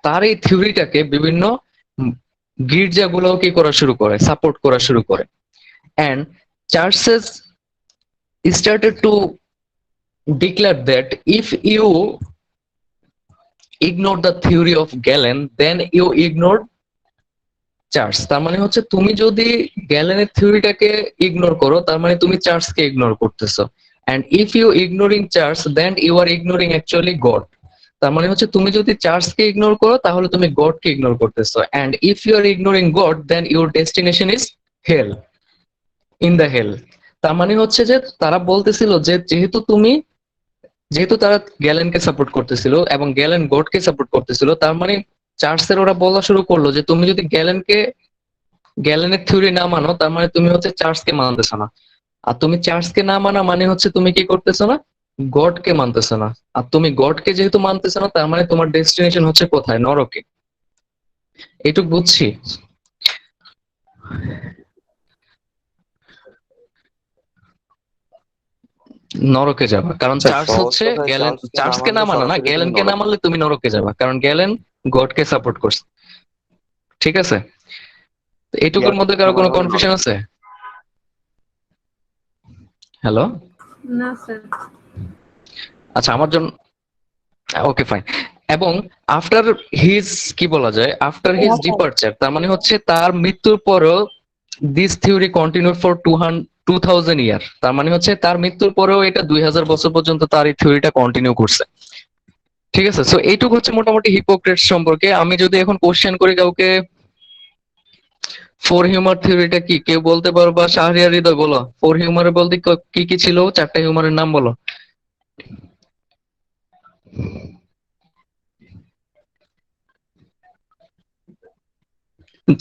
তার এই থিওরিটাকে বিভিন্ন গির্জাগুলোও কি করা শুরু করে, সাপোর্ট করা শুরু করে। and churches started to declare that if you ignore the theory of Galen, then you ignored charge. তার মানে হচ্ছে তুমি যদি গ্যালেনের থিওরিটাকে ইগনোর করো তার মানে তুমি চার্জকে ইগনোর করতেছো, and if you ignoring charge then you are ignoring actually God. তার মানে হচ্ছে তুমি যদি চার্জকে ইগনোর করো তাহলে তুমি গডকে ইগনোর করতেছো, and if you are ignoring God then your destination is hell, in the hell. তার মানে হচ্ছে যে তারা বলতেছিল যে যেহেতু তারা গ্যালেনকে সাপোর্ট করতেছিল এবং গ্যালেন গডকে সাপোর্ট করতেছিল, তার মানে চার্লসের ওরা বলা শুরু করলো যে তুমি যদি গ্যালেনের থিওরি না মানো তার মানে তুমি হচ্ছে চার্লসকে মানতেছো না, আর তুমি চার্লসকে না মানা মানে হচ্ছে তুমি কি করতেছো না, গডকে মানতেছো না। আর তুমি গডকে যেহেতু মানতেছো না তার মানে তোমার ডেস্টিনেশন হচ্ছে কোথায়, নরকে। এইটুক বুঝছি। নরকে যাবা, কারণ আচ্ছা, চার্লস সহজ হচ্ছে কথায় গ্যালেন, চার্লসকে না মানলে মানা না, সরাসরি তুমি গ্যালেনকে না নরকে মানলে তুমি নরকে যাবা, কারণ গ্যালেন গডকে সাপোর্ট করছে। ঠিক আছে, তো এইটুকুর মধ্যে কারো কোনো কনফিউশন আছে? হ্যালো, না স্যার। আচ্ছা আমার জন্য ওকে ফাইন। এবং আফটার হিজ কি বলা যায়, আফটার হিজ ডিপার্চার তার মানে হচ্ছে তার মৃত্যুর পরও দিস থিওরি কন্টিনিউ ফর 2000 ইয়ার। তার মানে হচ্ছে তার মৃত্যুর পরেও এটা 2000 বছর পর্যন্ত তার এই থিওরিটা কন্টিনিউ করছে। ঠিক আছে, সো এইটুকু হচ্ছে মোটামুটি হিপোক্রেটস সম্পর্কে। আমি যদি এখন কোশ্চেন করি কাউকে, ফোর হিউমার থিওরিটা কি কেউ বলতে পারবা? শাহরিয়ার হৃদয় বলো, ফোর হিউমারের বলতে কি কি ছিল, চারটা হিউমারের নাম বলো।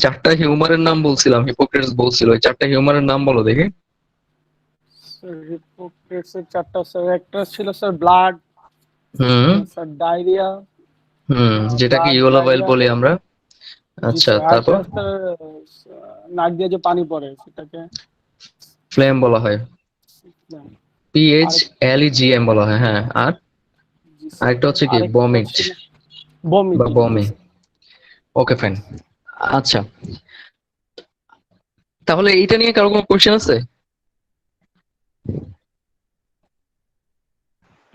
চারটা হিউমারের নাম বলছিলাম, হিপোক্রেটস বলছিল, ওই চারটা হিউমারের নাম বলো দেখি। হিপোক্রেটসের চারটা স্যার, একটা ছিল স্যার ব্লাড, হুম স্যার ডায়রিয়া, যেটাকে ব্লাড ইওলা বাইল ডায়রিয়া। বলি আমরা। জি আচ্ছা, স্যার, তারপর আরেকটা স্যার নাক দিয়ে যে পানি পড়ে সেটাকে ফ্লেম বলা হয়, পিএইচ আরেক এল ই জি এম বলা হয়। হ্যাঁ, আর জি স্যার, আরেকটা হচ্ছে কি আরেকটা বমিট ছিল বমিট। বা বমি। Okay fine. আচ্ছা, তাহলে এইটা নিয়ে কারো কোনো কোশ্চেন আছে?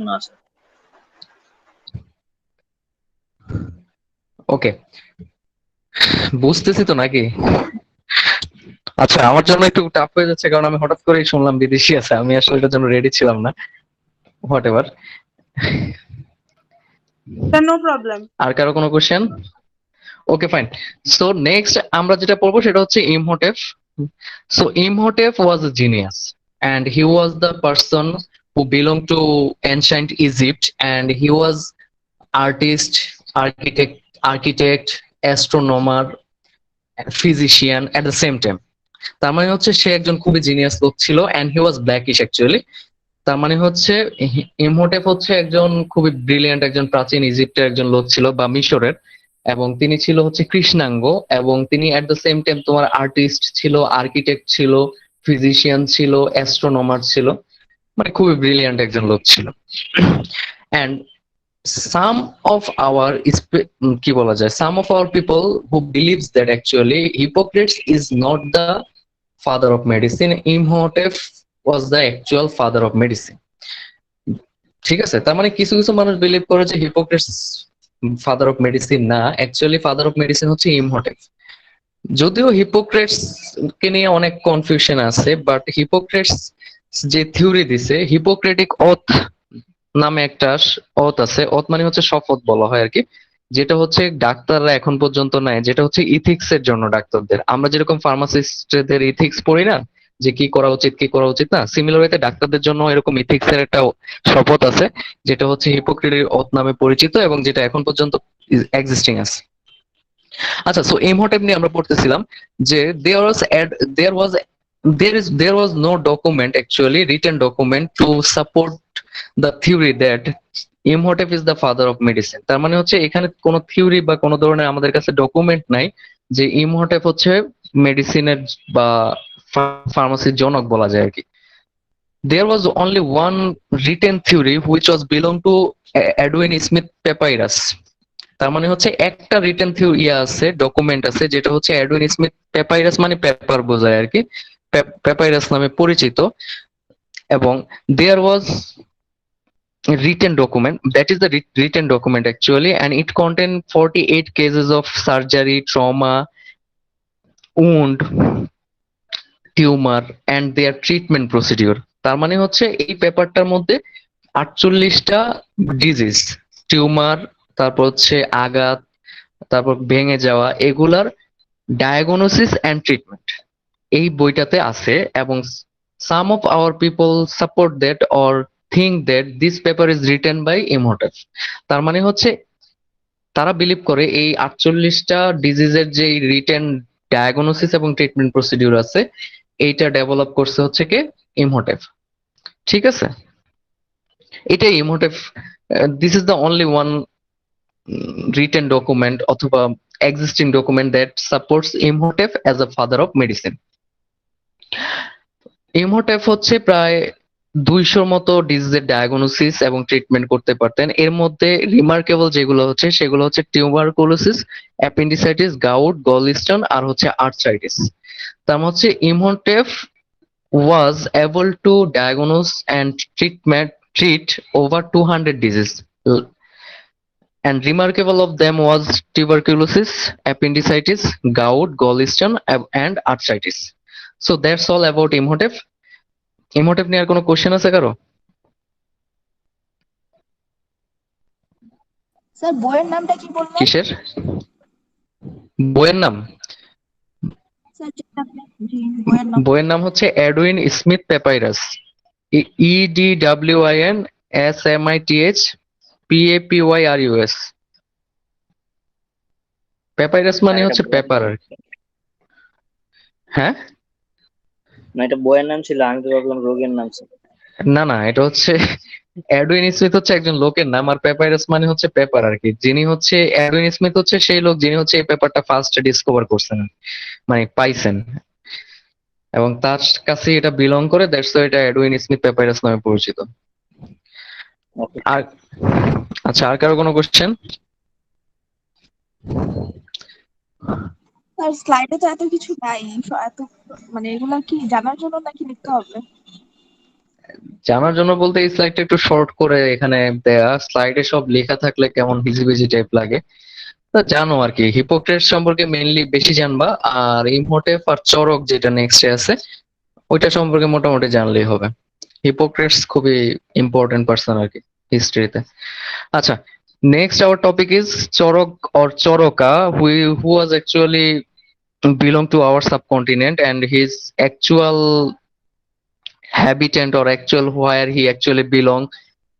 না স্যার। ওকে, বুঝতেছি তো নাকি? আচ্ছা, আমার জন্য একটু টাফ হয়ে যাচ্ছে কারণ আমি হঠাৎ করেই শুনলাম বিদেশি আছে, আমি আসলে এটার জন্য রেডি ছিলাম না। Whatever. Sir no problem. আর কারো কোনো question? Okay fine. So next আমরা যেটা পড়বো সেটা হচ্ছে Imhotep. So Imhotep was a genius, and he was the person who belonged to ancient Egypt, and he was artist, architect, astronomer, physician at the same time. তার মানে হচ্ছে সে একজন খুবই জিনিয়াস লোক ছিল, and he was blackish actually. তার মানে হচ্ছে ইমহোটেপ হচ্ছে একজন খুবই ব্রিলিয়ান্ট, একজন প্রাচীন ইজিপ্টের একজন লোক ছিল বা মিশরের, এবং তিনি ছিল হচ্ছে কৃষ্ণাঙ্গ, এবং তিনি এট দ্য সেম টাইম তোমার আর্টিস্ট ছিল, আর্কিটেক্ট ছিল, ফিজিশিয়ান ছিল, অ্যাস্ট্রোনমার ছিল, মানে খুবই ব্রিলিয়ান্ট একজন লোক ছিল। অ্যান্ড সাম অফ আওয়ার কি বলা যায়, some of our people who believes that actually Hippocrates is not the father of medicine, Imhotep was the actual father of medicine. ঠিক আছে, তার মানে কিছু কিছু মানুষ বিলিভ করে যে হিপোক্রেটস ফাদার অফ মেডিসিন না, অ্যাকচুয়ালি ফাদার অফ মেডিসিন হচ্ছে ইমহোটেপ। যদিও হিপোক্রেটস কে নিয়ে অনেক কনফিউশন আছে, বাট হিপোক্রেটস যে থিওরি দিছে, হিপোক্রেটিক অথ নামে একটা অথ আছে, অথ মানে হচ্ছে শপথ বলা হয় আর কি, যেটা হচ্ছে ডাক্তাররা এখন পর্যন্ত নেয়, যেটা হচ্ছে ইথিক্স এর জন্য ডাক্তারদের। আমরা যেরকম ফার্মাসিস্টদের ইথিক্স পড়ি না, যে কি করা উচিত কি করা উচিত না, সিমিলার ওয়েতে ডাক্তারদের জন্য এরকম ইথিক্স এর একটা শপথ আছে, যেটা হচ্ছে হিপোক্রেটিক অথ নামে পরিচিত এবং যেটা এখন পর্যন্ত এক্সিস্টিং আছে। আচ্ছা, সো ইমহোটেপ নিয়ে আমরা পড়তেছিলাম যে there was no document, actually written document, to support the theory that Imhotep is the father of medicine. তার মানে হচ্ছে এখানে কোনো থিওরি বা কোনো ধরনের আমাদের কাছে ডকুমেন্ট নাই যে ইমহোটেপ হচ্ছে মেডিসিনের বা ফার্মাসির জনক বলা যায় আর কি। There was only one written theory which was belong to Edwin Smith Papyrus. তার মানে হচ্ছে একটা রিটেন থিওরি আছে, ডকুমেন্ট আছে, যেটা হচ্ছে এডউইন স্মিথ পেপাইরাস, মানে পেপার বোঝায় আর কি, পেপাইরাস নামে পরিচিত। এবং দেয়ার ওয়াজ written document, that is the written document actually, and it contained 48 cases of surgery, trauma, wound, tumour and their treatment procedure. তার মানে হচ্ছে এই পেপারটার মধ্যে 48টা ডিজিজ, টিউমার, তারপর হচ্ছে আঘাত, তারপর ভেঙে যাওয়া, এগুলার ডায়াগনোসিস এন্ড ট্রিটমেন্ট এই বইটাতে আছে। এবং some of our people support that or think that this paper is written by Imhotep. তার মানে হচ্ছে তারা বিলিভ করে এই 48টা ডিজিজের যে রিটেন ডায়াগনোসিস এবং ট্রিটমেন্ট প্রসিডিউর আছে এইটা ডেভেলপ করছে হচ্ছে কে, ইমহোটেপ। ঠিক আছে, এটাই Imhotep. This is the only one written document অথবা existing document that supports Imhotep as a father of medicine. Imhotep হচ্ছে প্রায় 200 মতো ডিজিজের ডায়াগনোসিস এবং ট্রিটমেন্ট করতে পারতেন। এর মধ্যে রিমার্কেবল যেগুলো হচ্ছে সেগুলো হচ্ছে টিউবারকুলোসিস, অ্যাপেন্ডিসাইটিস, গাউট, গলস্টোন আর হচ্ছে আর্থ্রাইটিস। তার মানে হচ্ছে Imhotep was able to diagnose and treat over 200 diseases. And remarkable of them was tuberculosis, appendicitis, gout, gallstone, and arthritis. So that's all about Imhotep. Imhotep নিয়ে আর কোনো কোশ্চেন আছে কারো? স্যার বইয়ের নামটা কি বললেন? কিসের বইয়ের নাম? স্যার যেটা জি বইয়ের নাম। বইয়ের নাম হচ্ছে Edwin Smith papyrus, EDWIN SMITH PAPYRUS। Papyrus মানে হচ্ছে পেপার আর কি। হ্যাঁ না, এটা বইয়ের নাম ছিল, আমি তো ভাবলাম রোগের নাম ছিল। না না, এটা হচ্ছে এডউইন স্মিথ হচ্ছে একজন লোকের নাম, আর পেপাইরাস মানে হচ্ছে পেপার আর কি। যিনি হচ্ছে এডউইন স্মিথ হচ্ছে সেই লোক যিনি হচ্ছে এই পেপারটা ফার্স্ট ডিসকভার করছেন, মানে পাইছেন, এবং তার কাছে এটা বিলং করে, দ্যাটস ওয়াই এটা এডউইন স্মিথ পেপাইরাস নামে পরিচিত। আর আচ্ছা, আর কারো কোনো কোশ্চেন? স্যার স্লাইডে তো এত কিছু নাই, এত মানে এগুলা কি জানার জন্য নাকি লিখতে হবে? জানার জন্য বলতে এই স্লাইডটা একটু শর্ট করে এখানে দেয়া, স্লাইডে সব লেখা থাকলে কেমন হিজিবিজি টাইপ লাগে। তা জানো আর কি, হিপোক্রেটস সম্পর্কে মেইনলি বেশি জানবা, আর ইমহোটেপ আর চরক যেটা নেক্সটে আছে ওইটা সম্পর্কে মোটামুটি জানলেই হবে। হিপোক্রেটস খুবই ইম্পর্টেন্ট পার্সন আর কি হিস্ট্রিতে। আচ্ছা, next our topic is Chorok or Choroka, who was actually belong to our subcontinent, and his actual habitant or actual where he actually belong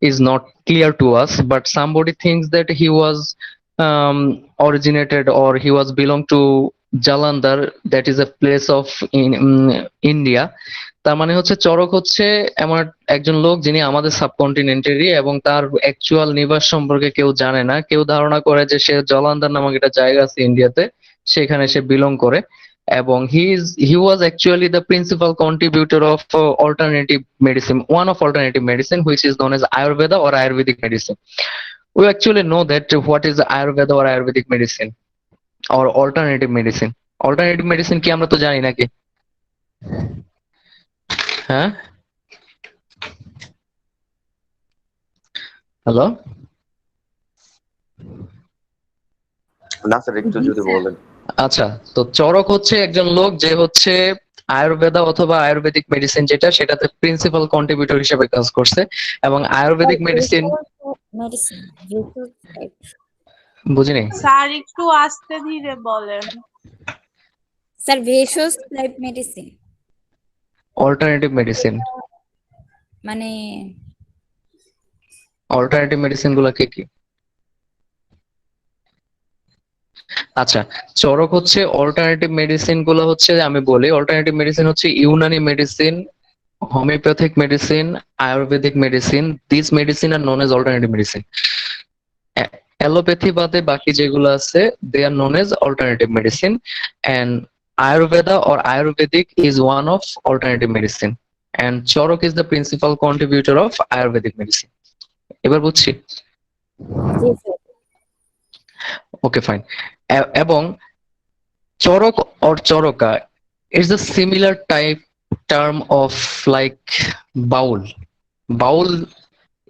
is not clear to us, but somebody thinks that he was originated or he was belong to Jalandhar, that is a place of in India. তার মানে হচ্ছে চরক হচ্ছে এমন একজন লোক যিনি আমাদের সাবকন্টিনেন্টেরই, এবং তার অ্যাকচুয়াল নিবাস সম্পর্কে কেউ জানে না। কেউ ধারণা করে যে সে জলান্ধার নামক একটা জায়গা আছে ইন্ডিয়াতে, সেখানে সে বিলং করে, এবং he was actually the principal contributor of alternative medicine, one of alternative medicine which is known as Ayurveda or Ayurvedic medicine. We actually know that what is Ayurveda or Ayurvedic medicine or alternative medicine. Alternative medicine কি আমরা তো জানি নাকি? হ্যাঁ, হ্যালো, না স্যার, একটু যদি বলেন। আচ্ছা, তো চরক হচ্ছে একজন লোক যে হচ্ছে আয়ুর্বেদা অথবা আয়ুর্বেদিক মেডিসিন যেটা, সেটাতে প্রিন্সিপাল কন্ট্রিবিউটর হিসেবে কাজ করছে। এবং আয়ুর্বেদিক মেডিসিন বুঝিনি স্যার একটু আস্তে ধীরে বলেন। স্যার ভেষজ টাইপ মেডিসিন, অল্টারনেটিভ মেডিসিন, মানে অল্টারনেটিভ মেডিসিন গুলা কি কি? আচ্ছা, চরক হচ্ছে অল্টারনেটিভ মেডিসিন গুলো হচ্ছে, আমি বলি অল্টারনেটিভ মেডিসিন হচ্ছে Unani medicine, homeopathic medicine, Ayurvedic medicine. This medicine are known as alternative medicine. Allopathy বাদে বাকি যেগুলো আছে they are known as alternative medicine, and Ayurveda or Ayurvedic is one of alternative medicine, and Chorok is the principal contributor of Ayurvedic medicine. এবার বুঝছি? ওকে, ফাইন। এবং Charak or Choroka is a similar type term of like baul. Baul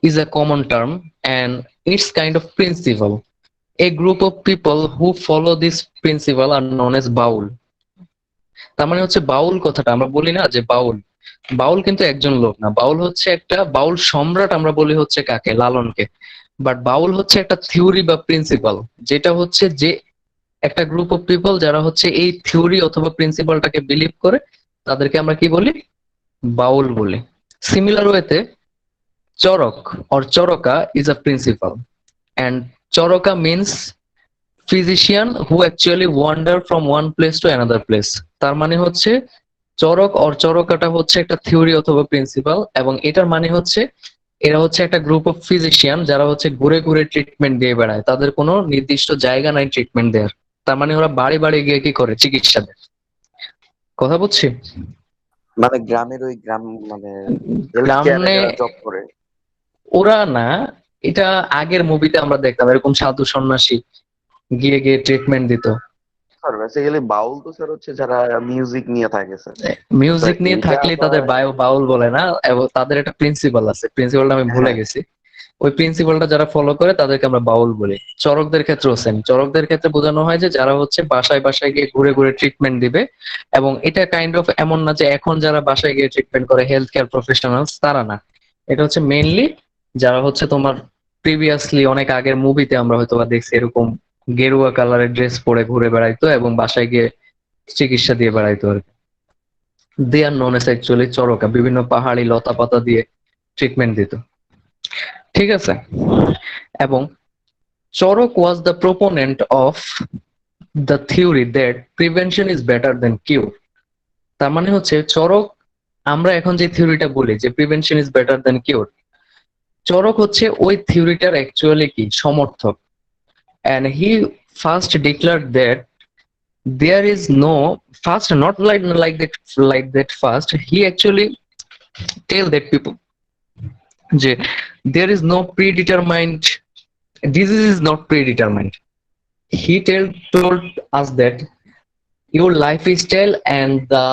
is a common term and its kind of principle. A group of people who follow this principle are known as baul. তার মানে হচ্ছে বাউল কথাটা আমরা বলি না যে বাউল, বাউল কিন্তু একজন লোক না, বাউল হচ্ছে একটা বাউল সম্রাট আমরা বলি হচ্ছে কাকে, লালনকে। বাট বাউল হচ্ছে একটা থিওরি বা প্রিন্সিপাল, যেটা হচ্ছে যে একটা গ্রুপ অফ পিপল যারা হচ্ছে এই থিওরি অথবা প্রিন্সিপালটাকে বিলিভ করে, তাদেরকে আমরা কি বলি, বাউল বলি। সিমিলার ওয়েতে চরক or চরকা is a principle and চরকা means physician who actually wander from one place to another place। তার মানে হচ্ছে চরক or চরকাটা হচ্ছে একটা থিওরি অথবা প্রিন্সিপাল, এবং এটার মানে হচ্ছে এরা হচ্ছে একটা গ্রুপ অফ ফিজিশিয়ান যারা হচ্ছে ঘুরে ঘুরে ট্রিটমেন্ট দিয়ে বেড়ায়, তাদের কোনো নির্দিষ্ট জায়গা নাই ট্রিটমেন্ট দেওয়ার। তার মানে ওরা বাড়ি বাড়ি গিয়ে কি করে, চিকিৎসা দেয়। কথা বুঝছি? মানে গ্রামের ওই গ্রাম মানে গ্রামে জব করে ওরা না, এটা আগের মুভিতে আমরা দেখতাম এরকম সাধু সন্ন্যাসী গিয়ে গিয়ে ট্রিটমেন্ট দিত। স্যার বেসিক্যালি বাউল তো স্যার হচ্ছে যারা মিউজিক নিয়ে থাকে স্যার। মিউজিক নিয়ে থাকলে তাদের বাউল বলে না, এবং তাদের একটা প্রিন্সিপাল আছে, প্রিন্সিপালটা আমি ভুলে গেছি। ওই প্রিন্সিপালটা যারা ফলো করে তাদেরকে আমরা বাউল বলি। চরকদের ক্ষেত্রেও সেম, চরকদের ক্ষেত্রে বোঝানো হয় যে যারা হচ্ছে বাসায় বাসায় গিয়ে ঘুরে ঘুরে ট্রিটমেন্ট দিবে, এবং এটা কাইন্ড অফ এমন না যে এখন যারা বাসায় গিয়ে ট্রিটমেন্ট করে হেলথ কেয়ার প্রফেশনালস, তারা না। এটা হচ্ছে মেইনলি যারা হচ্ছে তোমার প্রিভিয়াসলি অনেক আগের মুভিতে আমরা হয়তো বা দেখছি এরকম গেরুয়া কালারের ড্রেস পরে ঘুরে বেড়াইতো এবং বাসায় গিয়ে চিকিৎসা দিয়ে বেড়াইতো আর কি। দে আর নন এস অ্যাকচুয়ালি চরকা, বিভিন্ন পাহাড়ি লতা পাতা দিয়ে ট্রিটমেন্ট দিত। ঠিক আছে? এবং Charaka was the proponent of the theory that prevention is better than cure. তার মানে হচ্ছে চরক, আমরা এখন যে থিওরিটা বলি যে prevention is better than cure, Charaka হচ্ছে ওই থিওরিটার অ্যাকচুয়ালি কি সমর্থক। and he first declared that there is no first, not like that first, he actually tell that people যে there is no predetermined disease, is not predetermined. He told us that your lifestyle and the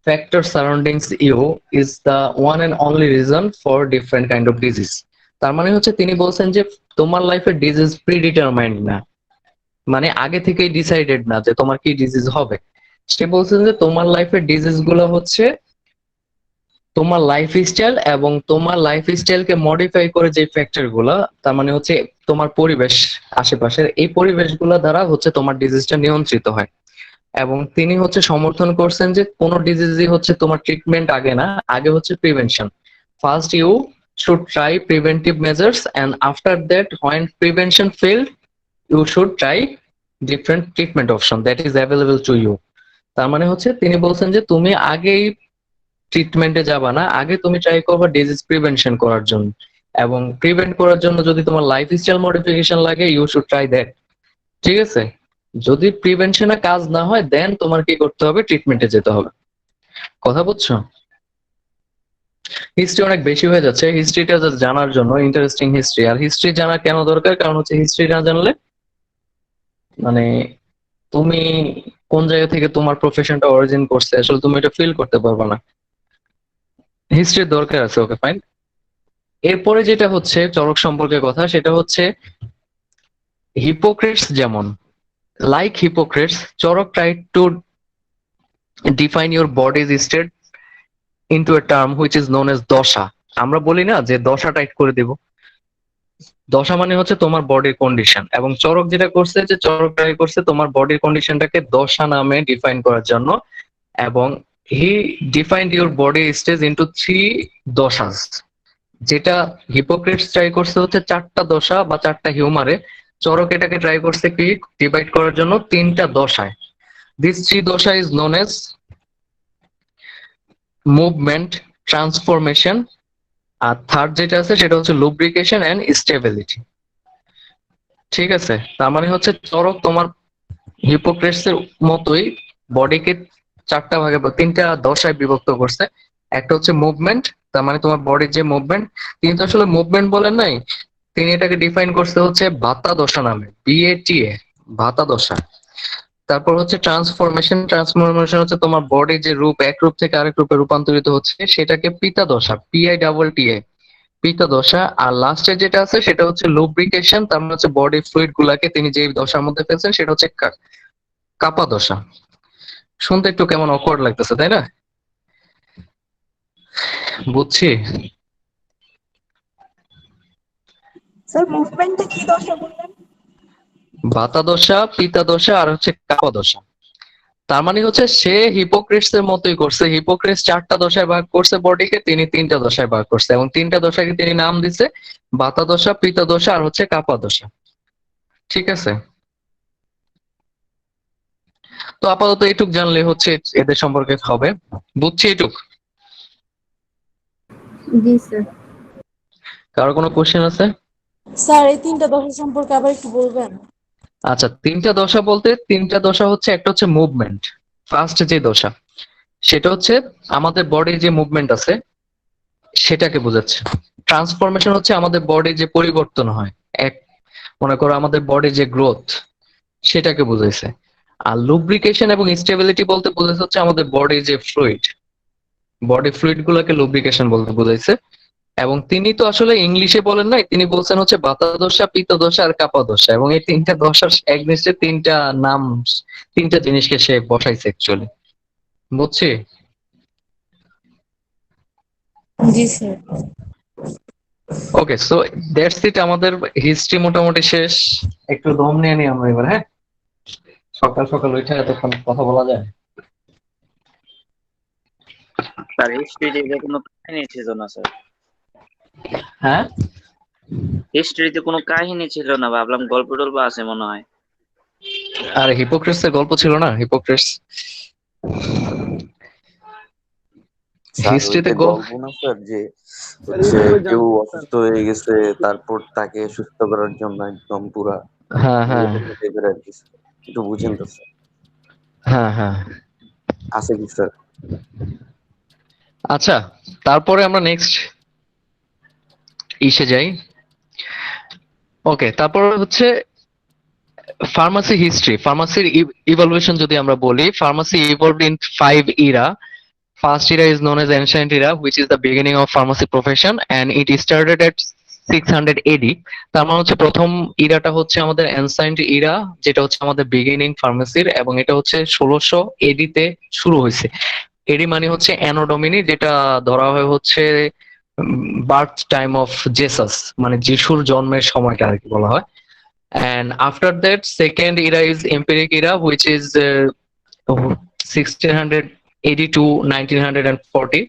factor surroundings you is the one and only reason for different kind of disease। তার মানে হচ্ছে তিনি বলছেন যে তোমার লাইফে ডিজিজ প্রিডিটারমাইন্ড না, মানে আগে থেকেই ডিসাইডেড না যে তোমার কি ডিজিজ হবে। সে বলছেন যে তোমার লাইফের ডিজিজ গুলো হচ্ছে তোমার লাইফস্টাইল, এবং তোমার লাইফস্টাইলকে মডিফাই করে যে ফ্যাক্টর গুলা, তার মানে হচ্ছে তোমার পরিবেশ আশেপাশের, এই পরিবেশগুলো দ্বারা হচ্ছে তোমার ডিজিজটা নিয়ন্ত্রিত হয়। এবং তিনি হচ্ছে সমর্থন করছেন যে কোনো ডিজিজই হচ্ছে তোমার ট্রিটমেন্ট আগে না, আগে হচ্ছে prevention. First you should try preventive measures, and after that when prevention failed you should try different treatment option that is available to you। তার মানে হচ্ছে তিনি বলছেন যে তুমি আগেই ট্রিটমেন্টে যাবা না, আগে তুমি ট্রাই করবা ডিজিজ প্রিভেনশন করার জন্য, এবং প্রিভেন্ট করার জন্য যদি তোমার লাইফস্টাইল মডিফিকেশন লাগে ইউ শুড ট্রাই দ্যাট। ঠিক আছে? যদি প্রিভেনশনে কাজ না হয় দেন তোমার কি করতে হবে, ট্রিটমেন্টে যেতে হবে। কথা বুঝছো? হিস্ট্রি অনেক বেশি হয়ে যাচ্ছে, হিস্ট্রিটা জানার জন্য, ইন্টারেস্টিং হিস্ট্রি। আর হিস্ট্রি জানা কেন দরকার, কারণ হচ্ছে হিস্ট্রি না জানলে মানে তুমি কোন জায়গা থেকে তোমার প্রফেশনটা অরিজিন করছে আসলে তুমি এটা ফিল করতে পারবে না। হিস্ট্রির দরকার আছে। Okay fine. এরপরে যেটা হচ্ছে চরক সম্পর্কে কথা, সেটা হচ্ছে হিপোক্রেটস, যেমন like Hippocrates Charak tried to define your body's state into a term which is known as দশা। আমরা বলি না যে দশা টাইট করে দেব, দশা মানে হচ্ছে তোমার বডির কন্ডিশন, এবং চরক যেটা করছে যে চরক ট্রাই করছে তোমার বডির কন্ডিশনটাকে দশা নামে ডিফাইন করার জন্য, এবং he defined your body stage into 3 দশাস। যেটা হিপোক্রেটস ট্রাই করছে হচ্ছে 4টা দশা বা 4টা হিউমারে, চরক এটাকে ট্রাই করছে কি ডিভাইড করার জন্য 3টা দশায়। দিস 3 দশা is known as movement, transformation, আর থার্ড যেটা আছে সেটা হচ্ছে লুব্রিকেশন এন্ড স্টেবিলিটি। ঠিক আছে? তার মানে হচ্ছে চরক তোমার হিপোক্রেটস এর মতোই বডিকে 4টা ভাগে 3টা দশায় বিভক্ত করছে। একটা হচ্ছে মুভমেন্ট, তার মানে তোমার বডির যে মুভমেন্ট, তিনি তো আসলে মুভমেন্ট বলেন নাই, তিনি এটাকে ডিফাইন করছে হচ্ছে ভাতা দশা নামে, BATA, ভাতা দশা। তারপর হচ্ছে ট্রান্সফরমেশন, ট্রান্সফরমেশন হচ্ছে তোমার বডি যে রূপ এক রূপ থেকে আরেক রূপে রূপান্তরিত হচ্ছে, সেটাকে পিতা দশা, PITTA, পিতা দশা। আর লাস্টে যেটা আছে সেটা হচ্ছে লুব্রিকেশন, তার মানে হচ্ছে বডি ফ্লুইড গুলাকে তিনি যে দশার মধ্যে ফেলছেন সেটা হচ্ছে কাপা দশা। শুনতে একটু কেমন অকওয়ার্ড লাগতেছে, তাই না? বুঝছি। স্যার মুভমেন্টে কি দশা বললেন? বাতা দশা, পিতা দশা আর হচ্ছে কাপা দশা। তার মানে হচ্ছে সে হিপোক্রেটস এর মতোই করছে। হিপোক্রেটস 4টা দশায় ভাগ করছে বডিকে, তিনি 3টা দশায় ভাগ করছে এবং 3টা দশাকে তিনি নাম দিছে বাতা দশা, পিতা দশা আর হচ্ছে কাপা দশা। ঠিক আছে, তো আপাতত এটুক জানলে হচ্ছে এদের সম্পর্কে হবে। বুঝছি এটুক। জি স্যার। কারো কোনো কোশ্চেন আছে? স্যার এই 3টা দশা সম্পর্কে আবার একটু বলবেন? আচ্ছা, 3টা দশা বলতে 3টা দশা হচ্ছে, একটা হচ্ছে মুভমেন্ট। ফার্স্ট যে দশা সেটা হচ্ছে আমাদের বডির যে মুভমেন্ট আছে সেটাকে বোঝাচ্ছে। ট্রান্সফরমেশন হচ্ছে আমাদের বডির যে পরিবর্তন হয়, এক মনে করো আমাদের বডির যে গ্রোথ সেটাকে বুঝাইছে। আর লুব্রিকেশন এবং স্টেবিলিটি বলতে বোঝাইছে হচ্ছে আমাদের বডির যে ফ্লুইড, বডি ফ্লুইড গুলোকে লুব্রিকেশন বলতে বোঝাইছে। এবং তিনি তো আসলে ইংলিশে বলেন নাই, তিনি বলছেন হচ্ছে বাতা দশা, পিত্ত দশা আর কাপা দশা, এবং এই 3টা দশার এগনেস্টে 3টা নাম, 3টা জিনিসকে সে বসাইছে অ্যাকচুয়ালি। বুঝছি? জি sir. Okay, so that's it. আমাদের হিস্ট্রি মোটামুটি শেষ। একটু দম নিয়ে নিই আমরা এবার। হ্যাঁ, সকাল সকাল উঠে এতক্ষণ কথা বলা যায়? স্যার হিস্ট্রিতে কোনো কাহিনী ছিল না স্যার। হ্যাঁ, হিস্ট্রিতে কোনো কাহিনী ছিল না, ভাবলাম গল্প টল্প আছে মনে হয়। আর হিপোক্রেটস এর গল্প ছিল না? হিপোক্রেটস স্যার হিস্ট্রিতে ওইটা গল্প না স্যার, যে হচ্ছে কেউ অসুস্থ হয়ে গেছে তারপর তাকে সুস্থ করার জন্য একদম পুরা হ্যাঁ হ্যাঁ টাইপের আর কি, একটু বুঝেন তো স্যার, হ্যাঁ হ্যাঁ। আছে কি স্যার? আচ্ছা, তারপরে আমরা নেক্সট ইসে যাই। ওকে, তারপর হচ্ছে ফার্মাসি হিস্ট্রি। ফার্মাসির ইভলিউশন যদি আমরা বলি, pharmacy evolved in 5 era. First era is known as ancient era, which is the beginning of pharmacy profession, and it started at 600 AD. তার মানে হচ্ছে প্রথম ইরাটা হচ্ছে আমাদের ancient era, যেটা হচ্ছে আমাদের বিগিনিং ফার্মাসির, এবং এটা হচ্ছে 1600 AD তে শুরু হয়েছে। এডি মানে হচ্ছে অ্যানো ডোমিনি, যেটা ধরা হয় হচ্ছে বার্থ টাইম অফ জেসাস, মানে যিশুর জন্মের সময়টা আর কি বলা হয়। And after that, second era is empiric era, which is 1680 to 1940.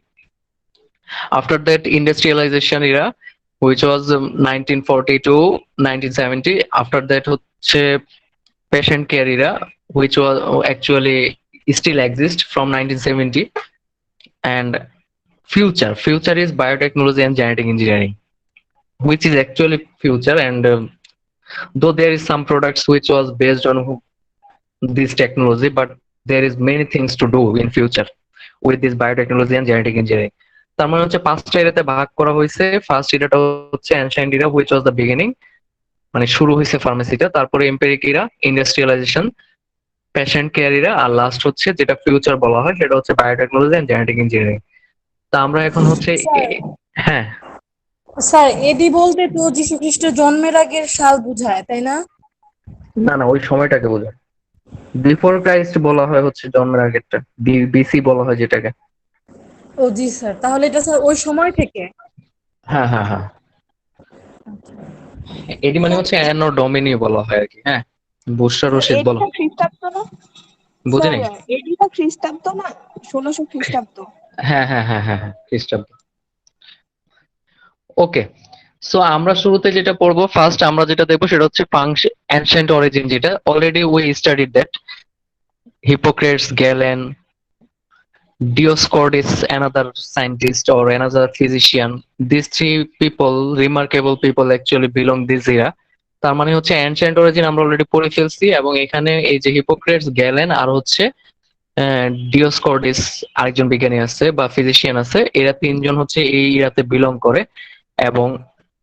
After that, industrialization era, which was 1940 to 1970. After that, হচ্ছে patient care era, which was actually still exists from 1970. And future is biotechnology and genetic engineering, which is actually future. And though there is some products which was based on this technology, but there is many things to do in future with this biotechnology and genetic engineering. তার মানে হচ্ছে 5টা এরাতে ভাগ করা হয়েছে। ফার্স্ট এরাটা হচ্ছে অ্যানশিয়েন্ট এরা, which was the beginning, মানে শুরু হয়েছে ফার্মেসিটা। তারপরে এম্পিরিক এরা, ইন্ডাস্ট্রিয়ালাইজেশন, পেশেন্ট কেয়ার এরা, আর লাস্ট হচ্ছে যেটা ফিউচার বলা হয় সেটা হচ্ছে বায়োটেকনোলজি এন্ড জেনেটিক ইঞ্জিনিয়ারিং। তা আমরা এখন হচ্ছে হ্যাঁ স্যার এডি বলতে তো যীশু খ্রিস্টের জন্মের আগের সাল বোঝায়, তাই না? না না, ওই সময়টাকে বোঝায়। বিফোর ক্রাইস্ট বলা হয় হচ্ছে জন্মের আগেরটা, বিসি বলা হয় যেটাকে। ও জি স্যার, তাহলে এটা স্যার ওই সময় থেকে? হ্যাঁ হ্যাঁ হ্যাঁ, এডি মানে হচ্ছে অ্যানো ডোমিনি বলা হয় আর কি। হ্যাঁ, বুশরা রশিদ বলো। এডিটা খ্রিস্টাব্দ না? বুঝিনি। এডিটা খ্রিস্টাব্দ না? 1600 খ্রিস্টাব্দ। হ্যাঁ হ্যাঁ হ্যাঁ হ্যাঁ হ্যাঁ, খ্রিস্টাব্দ। ওকে, সো আমরা শুরুতে যেটা পড়বো, ফার্স্ট আমরা যেটা দেখবো সেটা হচ্ছে অ্যানশিয়েন্ট অরিজিন, যেটা already we studied that. Hypocrites, gallon, Dioscorides, another scientist or another physician. These 3 people, remarkable people, actually belong this era. তার মানে হচ্ছে অ্যানশিয়েন্ট অরিজিন আমরা অলরেডি পড়ে ফেলছি, এবং এখানে এই যে হিপোক্রেটস, গ্যালেন আর হচ্ছে ডিওস্কোরিডস আরেকজন বিজ্ঞানী আছে বা ফিজিশিয়ান আছে, এরা 3জন হচ্ছে এই ইরাতে বিলং করে। এবং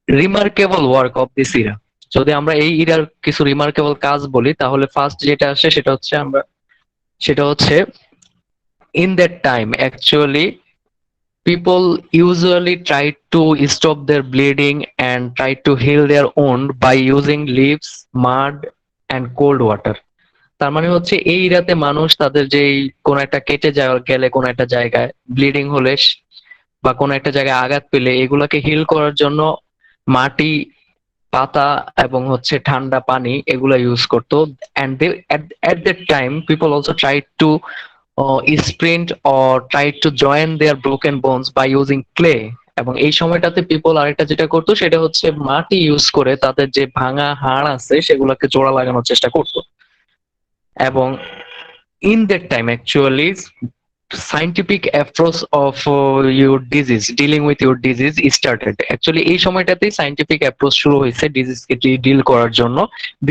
remarkable work of this Ira, যদি আমরা এই ইরার কিছু রিমার্কেবল কাজ বলি তাহলে ফার্স্ট যেটা আসে সেটা হচ্ছে in that time actually people usually try to stop their bleeding and try to heal their wound by using leaves, mud and cold water. তার মানে হচ্ছে এই রাতে মানুষ তাদের যেই কোন একটা কেটে গেলে কোন একটা জায়গায় ব্লিডিং হলে বা কোন একটা জায়গায় আঘাত পেলে এগুলাকে হিল করার জন্য মাটি, পাতা এবং হচ্ছে ঠান্ডা পানি এগুলা ইউজ করতো। And they at that time people also tried to sprint or tried to join their broken bones by using clay। এবং এই সময়টাতে পিপল আরেকটা যেটা করতো সেটা হচ্ছে মাটি ইউজ করে তাদের যে ভাঙা হাড় আছে সেগুলোকে জোড়া লাগানোর চেষ্টা করতো। এবং in that time actually scientific approach of your disease, dealing with your disease started। actually এই সময়টাতেই scientific approach শুরু হয়েছে ডিজিজ কে ডিল করার জন্য।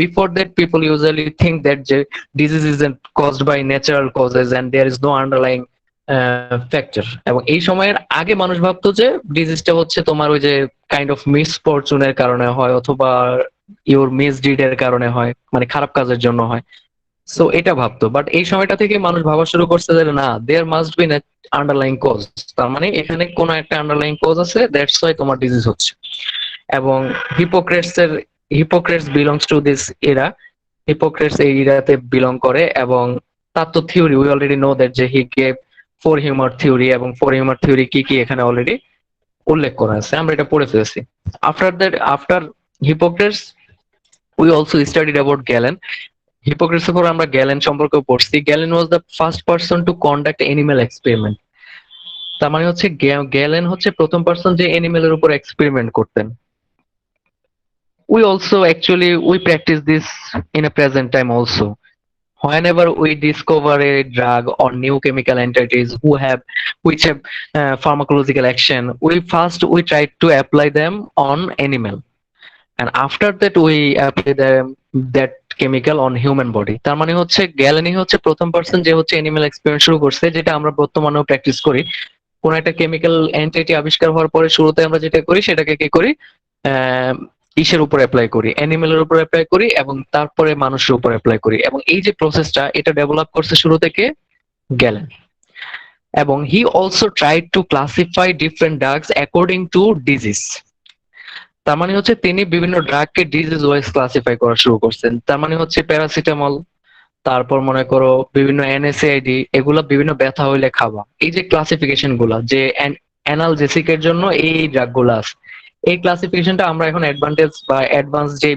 before that people usually think that the disease isn't caused by natural causes and there is no underlying factor। এবং এই সময়ের আগে মানুষ ভাবতো যে ডিজিজটা হচ্ছে তোমার ওই যে কাইন্ড অফ মিসফরচুনের কারণে হয় অথবা ইওর মিসডিড এর কারণে হয়, মানে খারাপ কাজের জন্য হয়। সো এটা ভাবতো, বাট এই সময়টা থেকে মানুষ ভাবা শুরু করছে যে না, there must be underlying cause, তার মানে এখানে কোনো একটা আন্ডারলাইং কজ আছে, দ্যাটস ওয়াই তোমার ডিজিজ হচ্ছে। এবং Hippocrates belongs to this era, Hippocrates এই এরাতে বিলং করে। এবং তার তো theory we already know that যে হি গেভ 4 হিউমার থিওরি, এবং 4 হিউমার থিওরি কি কি এখানে অলরেডি উল্লেখ করা আছে, আমরা এটা পড়ে ফেলেছি। After Hippocrates we also studied about Galen. হিপোক্রেটসের পর আমরা গ্যালেন সম্পর্কে পড়ছি। Galen was the first person to conduct animal experiment. তার মানে হচ্ছে গ্যালেন হচ্ছে প্রথম পারসন যে অ্যানিমালের উপর এক্সপেরিমেন্ট করতেন। we practice this in a present time also. Whenever we discover a drug or new chemical entities which have pharmacological action, we try to apply them on animal, and after that we apply that chemical on human body। তার মানে হচ্ছে গ্যালেনই হচ্ছে প্রথম পারসন যে হচ্ছে অ্যানিমাল এক্সপেরিমেন্ট শুরু করছে, যেটা আমরা বর্তমানেও প্র্যাকটিস করি। কোন একটা কেমিক্যাল এন্টিটি আবিষ্কার হওয়ার পরে শুরুতে আমরা যেটা করি সেটাকে কি করি, ইসের উপর অ্যাপ্লাই করি, অ্যানিমেলের উপর অ্যাপ্লাই করি, এবং তারপরে মানুষের উপর অ্যাপ্লাই করি। এবং এই যে প্রসেসটা, এটা ডেভেলপ করছে শুরু থেকে গ্যালেন। এবং he also tried to classify different drugs according to disease. তার মানে হচ্ছে তিনি বিভিন্ন ড্রাগকে ডিজিজ ওয়াইজ ক্লাসিফাই করা শুরু করছেন। তার মানে হচ্ছে প্যারাসিটামল, তারপর মনে করো বিভিন্ন এনএসএআইডি, এগুলা বিভিন্ন ব্যথা হইলে খাওয়া। এই যে ক্লাসিফিকেশন গুলা, যে অ্যানালজেসিকের জন্য এই ড্রাগ গুলা আছে, এই ক্লাসিফিকেশনটা আমরা এখন অ্যাডভান্স যে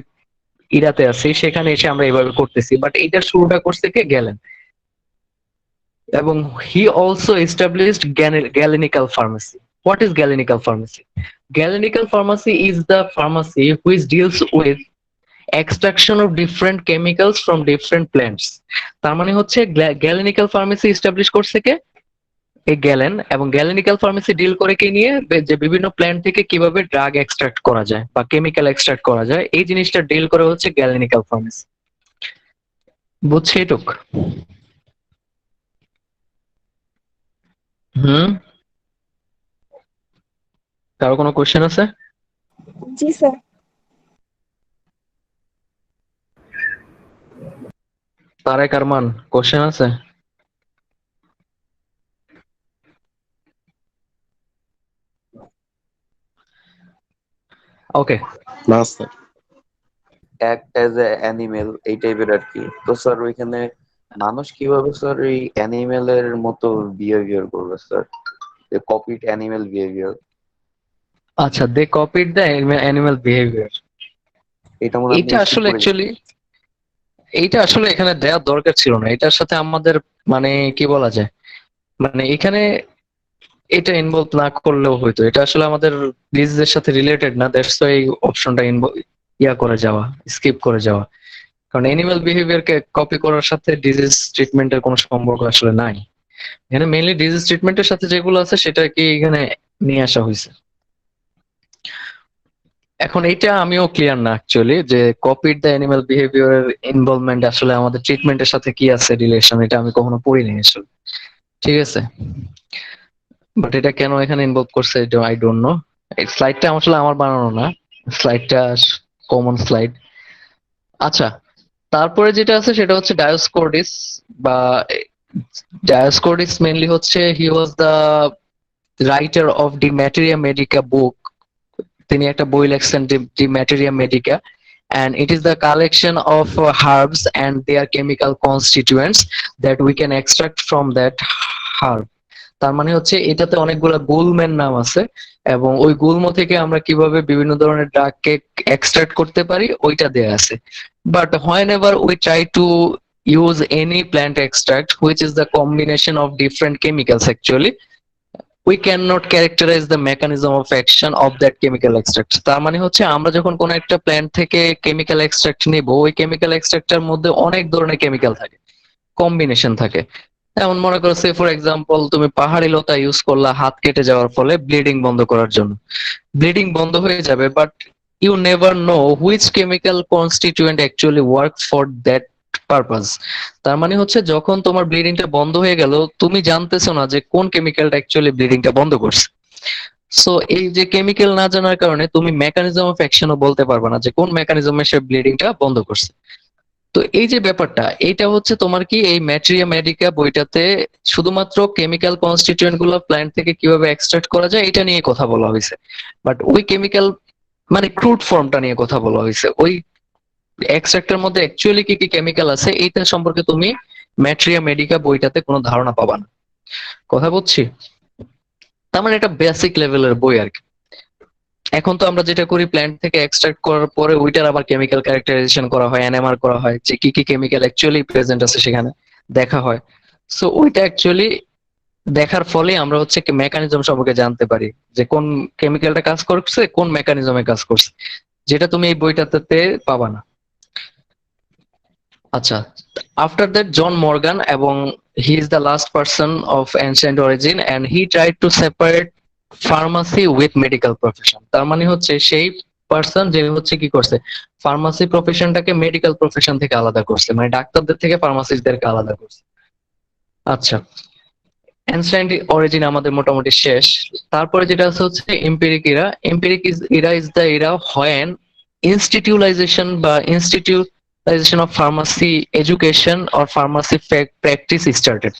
ইরাতে আছি সেখানে এসে আমরা এইভাবে করতেছি, বাট এইটার শুরুটা করছে কে, গ্যালেন। এবং he also established galenical pharmacy. What is galenical pharmacy? Galenical pharmacy is the pharmacy which deals with extraction of different chemicals from different plants। তার মানে হচ্ছে গ্যালেনিক্যাল ফার্মেসি এস্টাবলিশ করছে কে, এই গ্যালেন। এবং গ্যালেনিক্যাল ফার্মেসি ডিল করে কে নিয়ে, যে বিভিন্ন প্ল্যান্ট থেকে কিভাবে ড্রাগ এক্সট্রাক্ট করা যায় বা কেমিক্যাল এক্সট্রাক্ট করা যায়, এই জিনিসটা ডিল করে হচ্ছে গ্যালেনিক্যাল ফার্মেসি। বুঝছি এটুক? কারো কোনো কোশ্চেন আছে? জি স্যার। তারেক আরমান, কোশ্চেন আছে? ওকে, না sir. Act as a animal এই টাইপের আর কি। তো স্যার ওইখানে মানুষ কিভাবে স্যার এই অ্যানিমেলের মতো বিহেভিয়ার করবে স্যার? Copied animal behaviour. আচ্ছা, দে কপিড দ্য অ্যানিমাল বিহেভিয়ার। এইটা আসলে এখানে দেওয়ার দরকার ছিল না। এটার সাথে আমাদের মানে কি বলা যায়, মানে এখানে এটা ইনভলভ না করলেও হয়তো। এটা আসলে আমাদের ডিজিজের সাথে রিলেটেড না, দ্যাটস ওয়াই এই অপশনটা করে যাওয়া, স্কিপ করে যাওয়া। কারণ অ্যানিমাল বিহেভিয়ারকে কপি করার সাথে ডিজিজ ট্রিটমেন্টের কোনো সম্পর্ক আসলে নাই। এখানে মেইনলি ডিজিজ ট্রিটমেন্টের সাথে যেগুলো আছে সেটা কি এখানে নিয়ে আসা হয়েছে। এখন এইটা আমিও ক্লিয়ার না অ্যাকচুয়ালি, যে কপিড দ্য অ্যানিমাল বিহেভিয়ারের ইনভলভমেন্ট আসলে আমাদের ট্রিটমেন্টের সাথে কি আছে রিলেশন, এটা আমি কখনো পড়িনি আসলে। ঠিক আছে, বাট এটা কেন এখানে ইনভলভ করছে এটা আই ডোন্ট নো। এই স্লাইডটা আসলে আমার বানানো না, স্লাইডটা কমন স্লাইড। আচ্ছা, তারপরে যেটা আছে সেটা হচ্ছে ডায়োস্কোরিস। বা ডায়োস্কোরিস মেইনলি হচ্ছে he was the writer of De Materia Medica book. তিনি একটা বই লেখছেন De Materia Medica, and it is the collection of herbs and their chemical constituents that we can extract from that herb. তার মানে হচ্ছে এটাতে অনেকগুলো গুল্মের নাম আছে এবং ওই গুল্ম থেকে আমরা কিভাবে বিভিন্ন ধরনের ড্রাগকে এক্সট্রাক্ট করতে পারি ওইটা দেয়া আছে। But whenever we try to use any plant extract which is the combination of different chemicals, actually we cannot characterize the mechanism of action of that chemical extract. তার মানে হচ্ছে আমরা যখন কোনো একটা প্ল্যান্ট থেকে কেমিক্যাল এক্সট্রাক্ট নিব, ওই কেমিক্যাল এক্সট্রাক্টের মধ্যে অনেক ধরনের কেমিক্যাল থাকে, কম্বিনেশন থাকে। যেমন মনে করো সে ফর এক্সাম্পল তুমি পাহাড়ি লতা ইউজ করলা হাত কেটে যাওয়ার ফলে ব্লিডিং বন্ধ করার জন্য, ব্লিডিং বন্ধ হয়ে যাবে, but you never know which chemical constituent actually work for that purpose. তার মানে হচ্ছে যখন তোমার ব্লিডিংটা বন্ধ হয়ে গেল, তুমি জানতেছো না যে কোন কেমিক্যালটা অ্যাকচুয়ালি ব্লিডিংটা বন্ধ করছে। সো এই যে কেমিক্যাল না জানার কারণে তুমি মেকানিজম অফ অ্যাকশনও বলতে পারবে না যে কোন মেকানিজমে সে ব্লিডিংটা বন্ধ করছে। তো এই যে ব্যাপারটা, এইটা হচ্ছে তোমার কি এই ম্যাটেরিয়া মেডিকা বইটাতে শুধুমাত্র কেমিক্যাল কনস্টিটিউয়েন্ট গুলো প্ল্যান্ট থেকে কিভাবে এক্সট্রাক্ট করা যায় এটা নিয়ে কথা বলা হয়েছে, বাট ওই কেমিক্যাল মানে ক্রুড ফর্মটা নিয়ে কথা বলা হয়েছে। ওই এক্সট্রাক্টের মধ্যে অ্যাকচুয়ালি কি কি কেমিক্যাল আছে এইটা সম্পর্কে তুমি ম্যাটেরিয়া মেডিকা বইটাতে কোনো ধারণা পাবা না। কথা বলছি? তার মানে এটা বেসিক লেভেলের বই আর কি। এখন তো আমরা যেটা করি প্ল্যান্ট থেকে এক্সট্রাক্ট করার পরে ওইটার আবার কেমিক্যাল ক্যারেক্টারাইজেশন করা হয়, এনএমআর করা হয়, যে কি কি কেমিক্যাল অ্যাকচুয়ালি প্রেজেন্ট আছে সেখানে দেখা হয়। সো ওইটা অ্যাকচুয়ালি দেখার ফলে আমরা হচ্ছে কি মেকানিজম সম্পর্কে জানতে পারি যে কোন কেমিক্যালটা কাজ করছে, কোন মেকানিজমে কাজ করছে, যেটা তুমি এই বইটাতে পাবা না। আচ্ছা, আফটার দ্যাট জন মর্গান, এবং he is the last person of ancient origin and he tried to separate pharmacy with medical profession. তার মানে হচ্ছে সেই পারসন যে হচ্ছে কি করছে ফার্মাসি প্রফেশনটাকে মেডিকেল প্রফেশন থেকে আলাদা করছে, মানে ডাক্তারদের থেকে ফার্মাসিস্টদেরকে আলাদা করছে। আচ্ছা, এনশিয়েন্ট অরিজিন আমাদের মোটামুটি শেষ। তারপরে যেটা আছে হচ্ছে empiric era. Empiric era is the era when institutionalization বা institutionalization of pharmacy education or pharmacy practice started.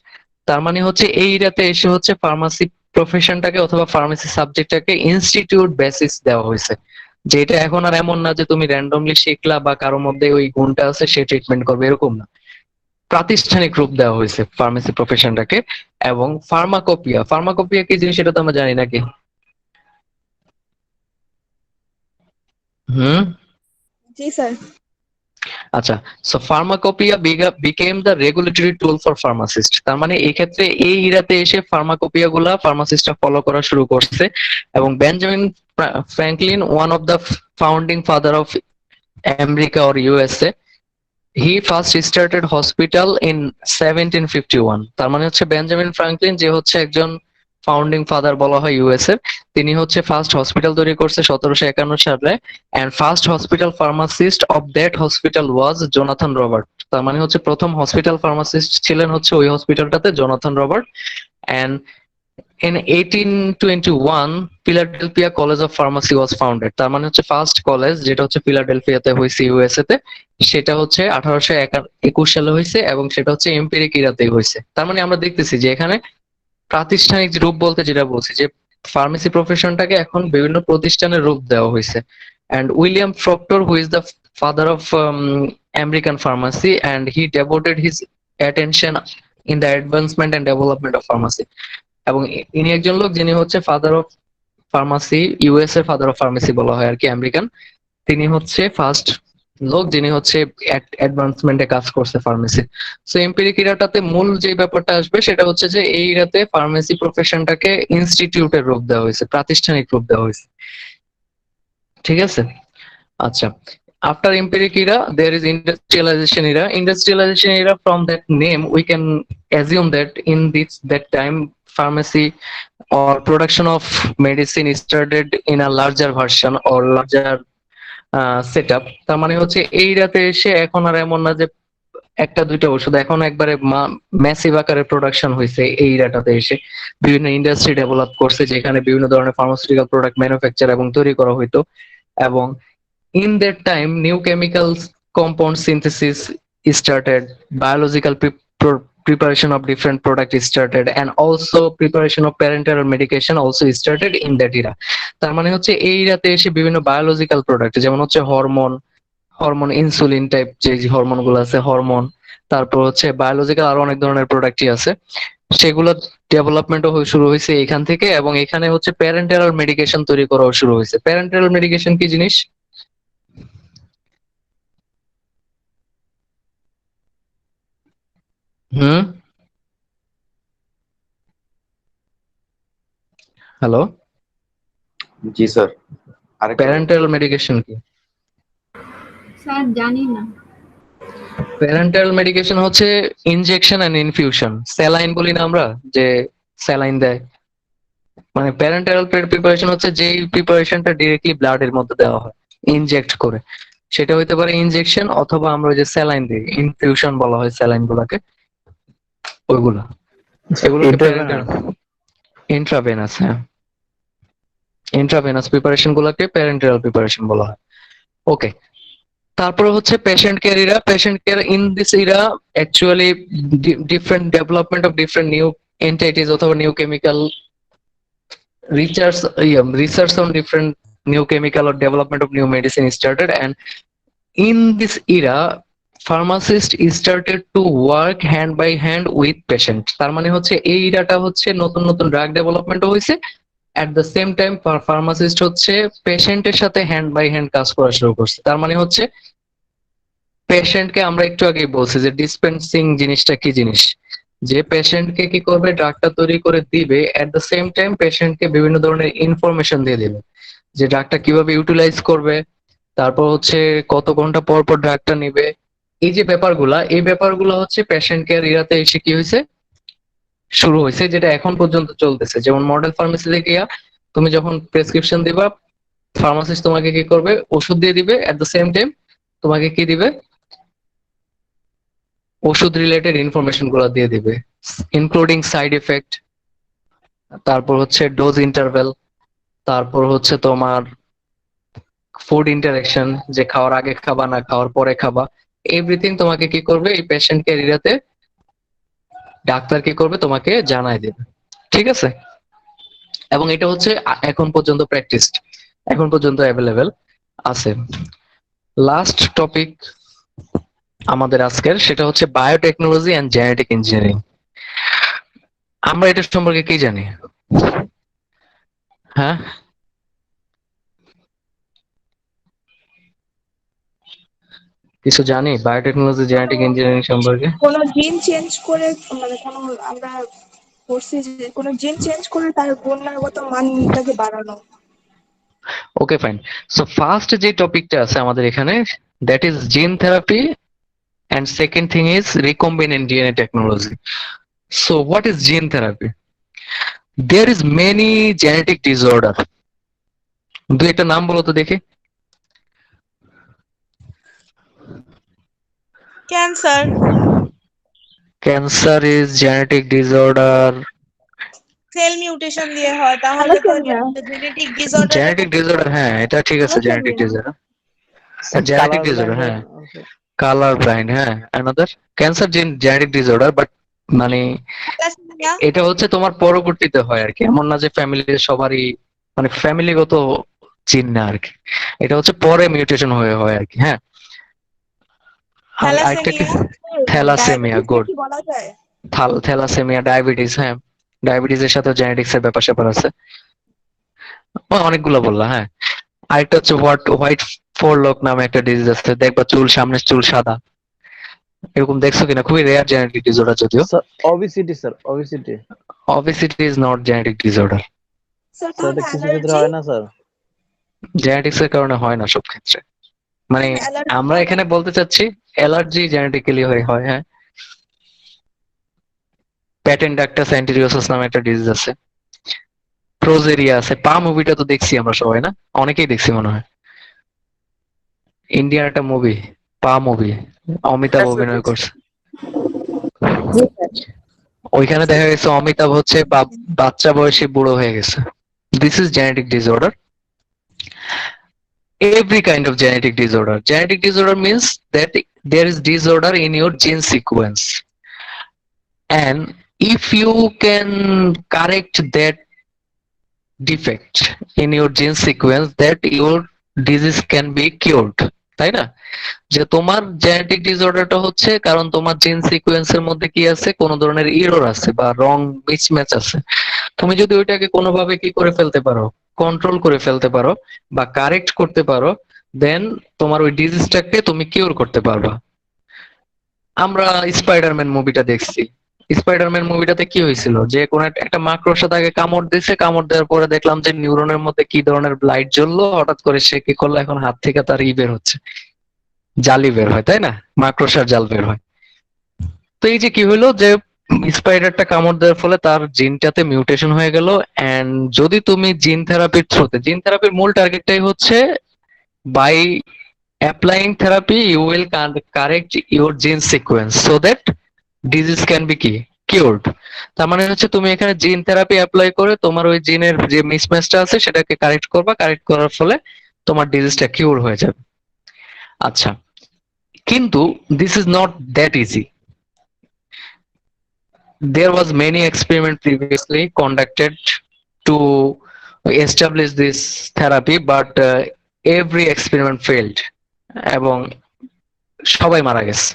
তার মানে হচ্ছে এই ইরাতে এসে হচ্ছে ফার্মাসি প্রফেশনটাকে অথবা ফার্মেসি সাবজেক্টটাকে ইনস্টিটিউট বেসিস দেওয়া হয়েছে, যে এটা এখন আর এমন না যে তুমি র্যান্ডমলি শিখলা বা কারো মধ্যে ওই গুণটা আছে সে ট্রিটমেন্ট করবে, এরকম না। প্রাতিষ্ঠানিক রূপ দেওয়া হয়েছে ফার্মেসি প্রফেশনটাকে। এবং ফার্মাকোপিয়া, ফার্মাকোপিয়া কি জিনিস সেটা তো আমরা জানি নাকি? জি স্যার। আচ্ছা, so pharmacopoeia became the regulatory tool for pharmacist. তার মানে এই ক্ষেত্রে এই ইরাতে এসে ফার্মাকোপিয়া গুলা ফার্মাসিস্টরা ফলো করা শুরু করছে। এবং Benjamin Franklin, one of the founding father of America or USA, he first started hospital in 1751। তার মানে হচ্ছে বেঞ্জামিন ফ্র্যাঙ্কলিন, যে হচ্ছে একজন ফাউন্ডিং ফাদার বলা হয় ইউএস এর, তিনি হচ্ছে ফার্স্ট হসপিটাল তৈরি করছে 1751 সালে। And first hospital pharmacist of that hospital was Jonathan Robert. তার মানে হচ্ছে প্রথম হসপিটাল ফার্মাসিস্ট ছিলেন হচ্ছে ওই হসপিটালটাতে Jonathan Robert. And in 1821 Philadelphia college of pharmacy was founded. তার মানে হচ্ছে ফার্স্ট কলেজ যেটা হচ্ছে ফিলাডেলফিয়াতে হয়েছে ইউএসএ তে, সেটা হচ্ছে 1821 সালে হয়েছে এবং সেটা হচ্ছে এম্পিরিক ইরাতেই হয়েছে। তার মানে আমরা দেখতেছি যে এখানে প্রাতিষ্ঠানিক রূপ বলতে যেটা বলছি যে ফার্মেসি প্রফেশনটাকে এখন বিভিন্ন প্রতিষ্ঠানের রূপ দেওয়া হয়েছে। And William Procter, who is the father of American pharmacy, and he devoted his attention in the advancement and development of pharmacy. এবং ইনি একজন লোক যিনি হচ্ছে ফাদার অফ ফার্মাসি, ইউএস এর ফাদার অফ ফার্মেসি বলা হয় আর কি, আমেরিকান। তিনি হচ্ছে ফার্স্ট লোক যিনি হচ্ছে অ্যাডভান্সমেন্টে কাজ করছে ফার্মেসি। সো এম্পিরিক ইরাটাতে মূল যে ব্যাপারটা আসবে সেটা হচ্ছে যে এই ইরাতে ফার্মেসি প্রফেশনটাকে ইনস্টিটিউটের রূপ দেওয়া হয়েছে, প্রাতিষ্ঠানিক রূপ দেওয়া হয়েছে। ঠিক আছে? আচ্ছা, after empiric era there is industrialization era. Industrialization era, from that name we can assume that in that time pharmacy or production of medicine started in a larger version or larger setup. তার মানে হচ্ছে এই রাতে এসে এখন আর এমন না যে একটা দুইটা ওষুধ, এখন একবারে ম্যাসিভ আকারে প্রোডাকশন হয়েছে। এই রাটাতে এসে বিভিন্ন ইন্ডাস্ট্রি ডেভেলপ করছে যেখানে বিভিন্ন ধরনের ফার্মাসিউটিক্যাল প্রোডাক্ট ম্যানুফ্যাকচার এবং তৈরি করা হইতো। এবং in that time new chemical compound synthesis started, biological preparation of different products started, and also preparation of parenteral medication also started in that era. তার মানে হচ্ছে এই ইরাতে এসে বিভিন্ন বায়োলজিক্যাল প্রোডাক্ট যেমন হচ্ছে হরমোন, হরমোন, ইনসুলিন টাইপ যে হরমোন গুলো আছে, হরমোন, তারপর হচ্ছে বায়োলজিক্যাল আরো অনেক ধরনের প্রোডাক্টই আছে, সেগুলো ডেভেলপমেন্টও শুরু হয়েছে এখান থেকে। এবং এখানে হচ্ছে প্যারেন্টাল মেডিকেশন তৈরি করাও শুরু হয়েছে। প্যারেন্টাল মেডিকেশন কি জিনিস? হুম, হ্যালো, জি স্যার, আরেকটা প্যারেন্টাল মেডিকেশন কি? স্যার জানি না। প্যারেন্টাল মেডিকেশন হচ্ছে ইনজেকশন এন্ড ইনফিউশন। স্যালাইন বলি না আমরা, যে স্যালাইন দেয়, মানে প্যারেন্টাল প্রিপারেশন হচ্ছে যেই প্রিপারেশনটা ডিরেক্টলি ব্লাডের মধ্যে দেওয়া হয় ইনজেক্ট করে। সেটা হইতে পারে ইনজেকশন, অথবা আমরা যে স্যালাইন দিই, ইনফিউশন বলা হয় স্যালাইন গুলাকে, ওইগুলা, এগুলোকে প্যারেন্টাল ইন্ট্রাভেনাস। হ্যাঁ, ইন্ট্রাভেনাস প্রিপারেশন গুলাকে প্যারেন্টাল প্রিপারেশন বলা হয়। ওকে, তারপরে হচ্ছে patient care era. Patient care in this era actually different development of different new entities অথবা new chemical research on different new chemical or development of new medicine started, and in this era pharmacist started to work hand by hand with patient। তার মানে হচ্ছে এই ইরাটা হচ্ছে নতুন নতুন ড্রাগ ডেভেলপমেন্ট হয়েছে, at the same time pharmacist হচ্ছে পেশেন্টের সাথে হ্যান্ড বাই হ্যান্ড কাজ করা শুরু করছে। তার মানে হচ্ছে পেশেন্টকে আমরা একটু আগেই বলছি যে ডিসপেন্সিং জিনিসটা কি জিনিস, যে পেশেন্টকে কি করবে, ড্রাগটা তৈরি করে দিবে, এট দ্য সেম টাইম পেশেন্টকে বিভিন্ন ধরনের ইনফরমেশন দিয়ে দিবে যে ড্রাগটা কিভাবে ইউটিলাইজ করবে, তারপর হচ্ছে কত ঘন্টা পর পর ড্রাগটা নিবে। এই যে ব্যাপারগুলা, এই ব্যাপারগুলো হচ্ছে পেশেন্ট কেয়ার ইরাতে এসে কি হয়েছে, শুরু হয়েছে, যেটা এখন পর্যন্ত চলতেছে। যেমন মডেল ফার্মেসি থেকে তুমি যখন প্রেসক্রিপশন দিবা, ফার্মাসিস্ট তোমাকে কি করবে, ওষুধ দিয়ে দিবে, এট দ্য সেম টাইম তোমাকে কি দিবে, ওষুধ রিলেটেড ইনফরমেশন গুলো দিয়ে দিবে, ইনক্লুডিং সাইড এফেক্ট, তারপর হচ্ছে ডোজ ইন্টারভেল, তারপর হচ্ছে তোমার ফুড ইন্টারেকশন, যে খাওয়ার আগে খাবা না খাওয়ার পরে খাবা, এভরিথিং তোমাকে কি করবে, এই পেশেন্ট কেয়ার এরিয়াতে ডাক্তার কি করবে, তোমাকে জানাই দেবে। ঠিক আছে, এবং এটা হচ্ছে এখন পর্যন্ত প্র্যাকটিসড, এখন পর্যন্ত অ্যাভেলেবেল আছে। লাস্ট টপিক আমাদের আজকের, সেটা হচ্ছে বায়োটেকনোলজি এন্ড জেনেটিক ইঞ্জিনিয়ারিং। আমরা এটা সম্পর্কে কি জানি? হ্যাঁ, কিছু জানি বায়োটেকনোলজি জেনেটিক ইঞ্জিনিয়ারিং সম্পর্কে? কোনো জিন চেঞ্জ করে, মানে কোনো আমরা করছি যে কোনো জিন চেঞ্জ করে তার গুণগত মানটাকে বাড়ানো। ওকে, ফাইন। সো ফার্স্ট যে টপিকটা আছে আমাদের এখানে, that is gene therapy, and second thing is recombinant DNA technology. So what is gene therapy? There is many genetic disorder. দু একটা নাম বলো তো দেখি। Cancer. Cancer is genetic disorder. Cell mutation দিয়ে হয়, তাহলে তো জেনেটিক ডিসঅর্ডার। জেনেটিক ডিসঅর্ডার, হ্যাঁ এটা ঠিক আছে, জেনেটিক ডিসঅর্ডার, জেনেটিক ডিসঅর্ডার, হ্যাঁ। কালার ব্লাইন্ড, হ্যাঁ, another cancer genetic disorder, but মানে এটা হচ্ছে তোমার পরবর্তীতে হয় আর কি, এমন না যে ফ্যামিলির সবারই, মানে ফ্যামিলিগত জিন না আর কি, এটা হচ্ছে পরে মিউটেশন হয়ে হয় আর কি। হ্যাঁ, আরেকটা কি, থ্যালাসেমিয়া, গুড, থ্যালাসেমিয়া, ডায়াবেটিস, হ্যাঁ, ডায়াবেটিসের সাথে জেনেটিক্স এর ব্যাপার স্যাপার আছে, অনেকগুলো বললা। হ্যাঁ, আরেকটা হচ্ছে হোয়াইট ফোরলক নামে একটা ডিজিজ আছে, দেখবা চুল, সামনে চুল সাদা, এরকম দেখছো কিনা? খুবই রেয়ার জেনেটিক ডিসঅর্ডার যদিও। Obesity sir, obesity. Obesity is not genetic disorder. Sir এটা কিছু ক্ষেত্রে হয় না স্যার, জেনেটিক্স এর কারণে হয় না সব ক্ষেত্রে, মানে আমরা এখানে বলতে চাচ্ছি অ্যালার্জি জেনেটিক্যালি হয়। হ্যাঁ, প্যাটেন্ট ডাক্টাস অ্যান্টিরিওসাস নামে একটা ডিজিজ আছে, প্রোজেরিয়া আছে। পা মুভিটা তো দেখছি আমরা সবাই, না অনেকেই দেখছি মনে হয়, ইন্ডিয়ার একটা মুভি, পা মুভি, অমিতাভ অভিনয় করছে। ওইখানে দেখা গেছে অমিতাভ হচ্ছে বাচ্চা বয়সে বুড়ো হয়ে গেছে। This is genetic disorder. Every kind of genetic disorder. Genetic disorder means that there is disorder in your gene sequence, and if you can correct that defect in your gene sequence, that your disease can be cured. তাই না? যে তোমার জেনেটিক ডিসঅর্ডারটা হচ্ছে কারণ তোমার জিন সিকোয়েন্সের মধ্যে কি আছে, কোন ধরনের এরর আছে বা রং মিসম্যাচ আছে। তুমি যদি ওইটাকে কোনোভাবে কি করে ফেলতে পারো, কন্ট্রোল করে ফেলতে পারো বা কারেক্ট করতে পারো, দেন তোমার ওই ডিজিজটাকে তুমি কিওর করতে পারবা। আমরা স্পাইডারম্যান মুভিটা দেখছি। স্পাইডারম্যান মুভিটাতে কি হয়েছিল, যে কোনো একটা মাকড়সা তাকে কামড় দিয়েছে, কামড় দেওয়ার পরে দেখলাম যে নিউরনের মধ্যে কি ধরনের লাইট জ্বললো, হঠাৎ করে সে কি করলো, এখন হাত থেকে তার বের হচ্ছে, জালি বের হয়, তাই না? মাকড়সার জাল বের হয়। তো এই যে কি হলো, যে স্পাইডারটা কামড় দেওয়ার ফলে তার জিনটাতে মিউটেশন হয়ে গেল। এন্ড যদি তুমি জিন থেরাপির থ্রুতে, জিন থেরাপির মূল টার্গেটটাই হচ্ছে by applying therapy you will correct your gene sequence so that disease can be কি কিউরড। তার মানে হচ্ছে তুমি এখানে জিন থেরাপি অ্যাপ্লাই করে তোমার ওই জিনের যে মিসম্যাচটা আছে সেটাকে কারেক্ট করবা, কারেক্ট করার ফলে তোমার ডিজিজটা কিউর হয়ে যাবে। আচ্ছা, কিন্তু this is not that easy. There was many experiment previously conducted to establish this therapy, but every experiment failed এবং সবাই মারা গেছে।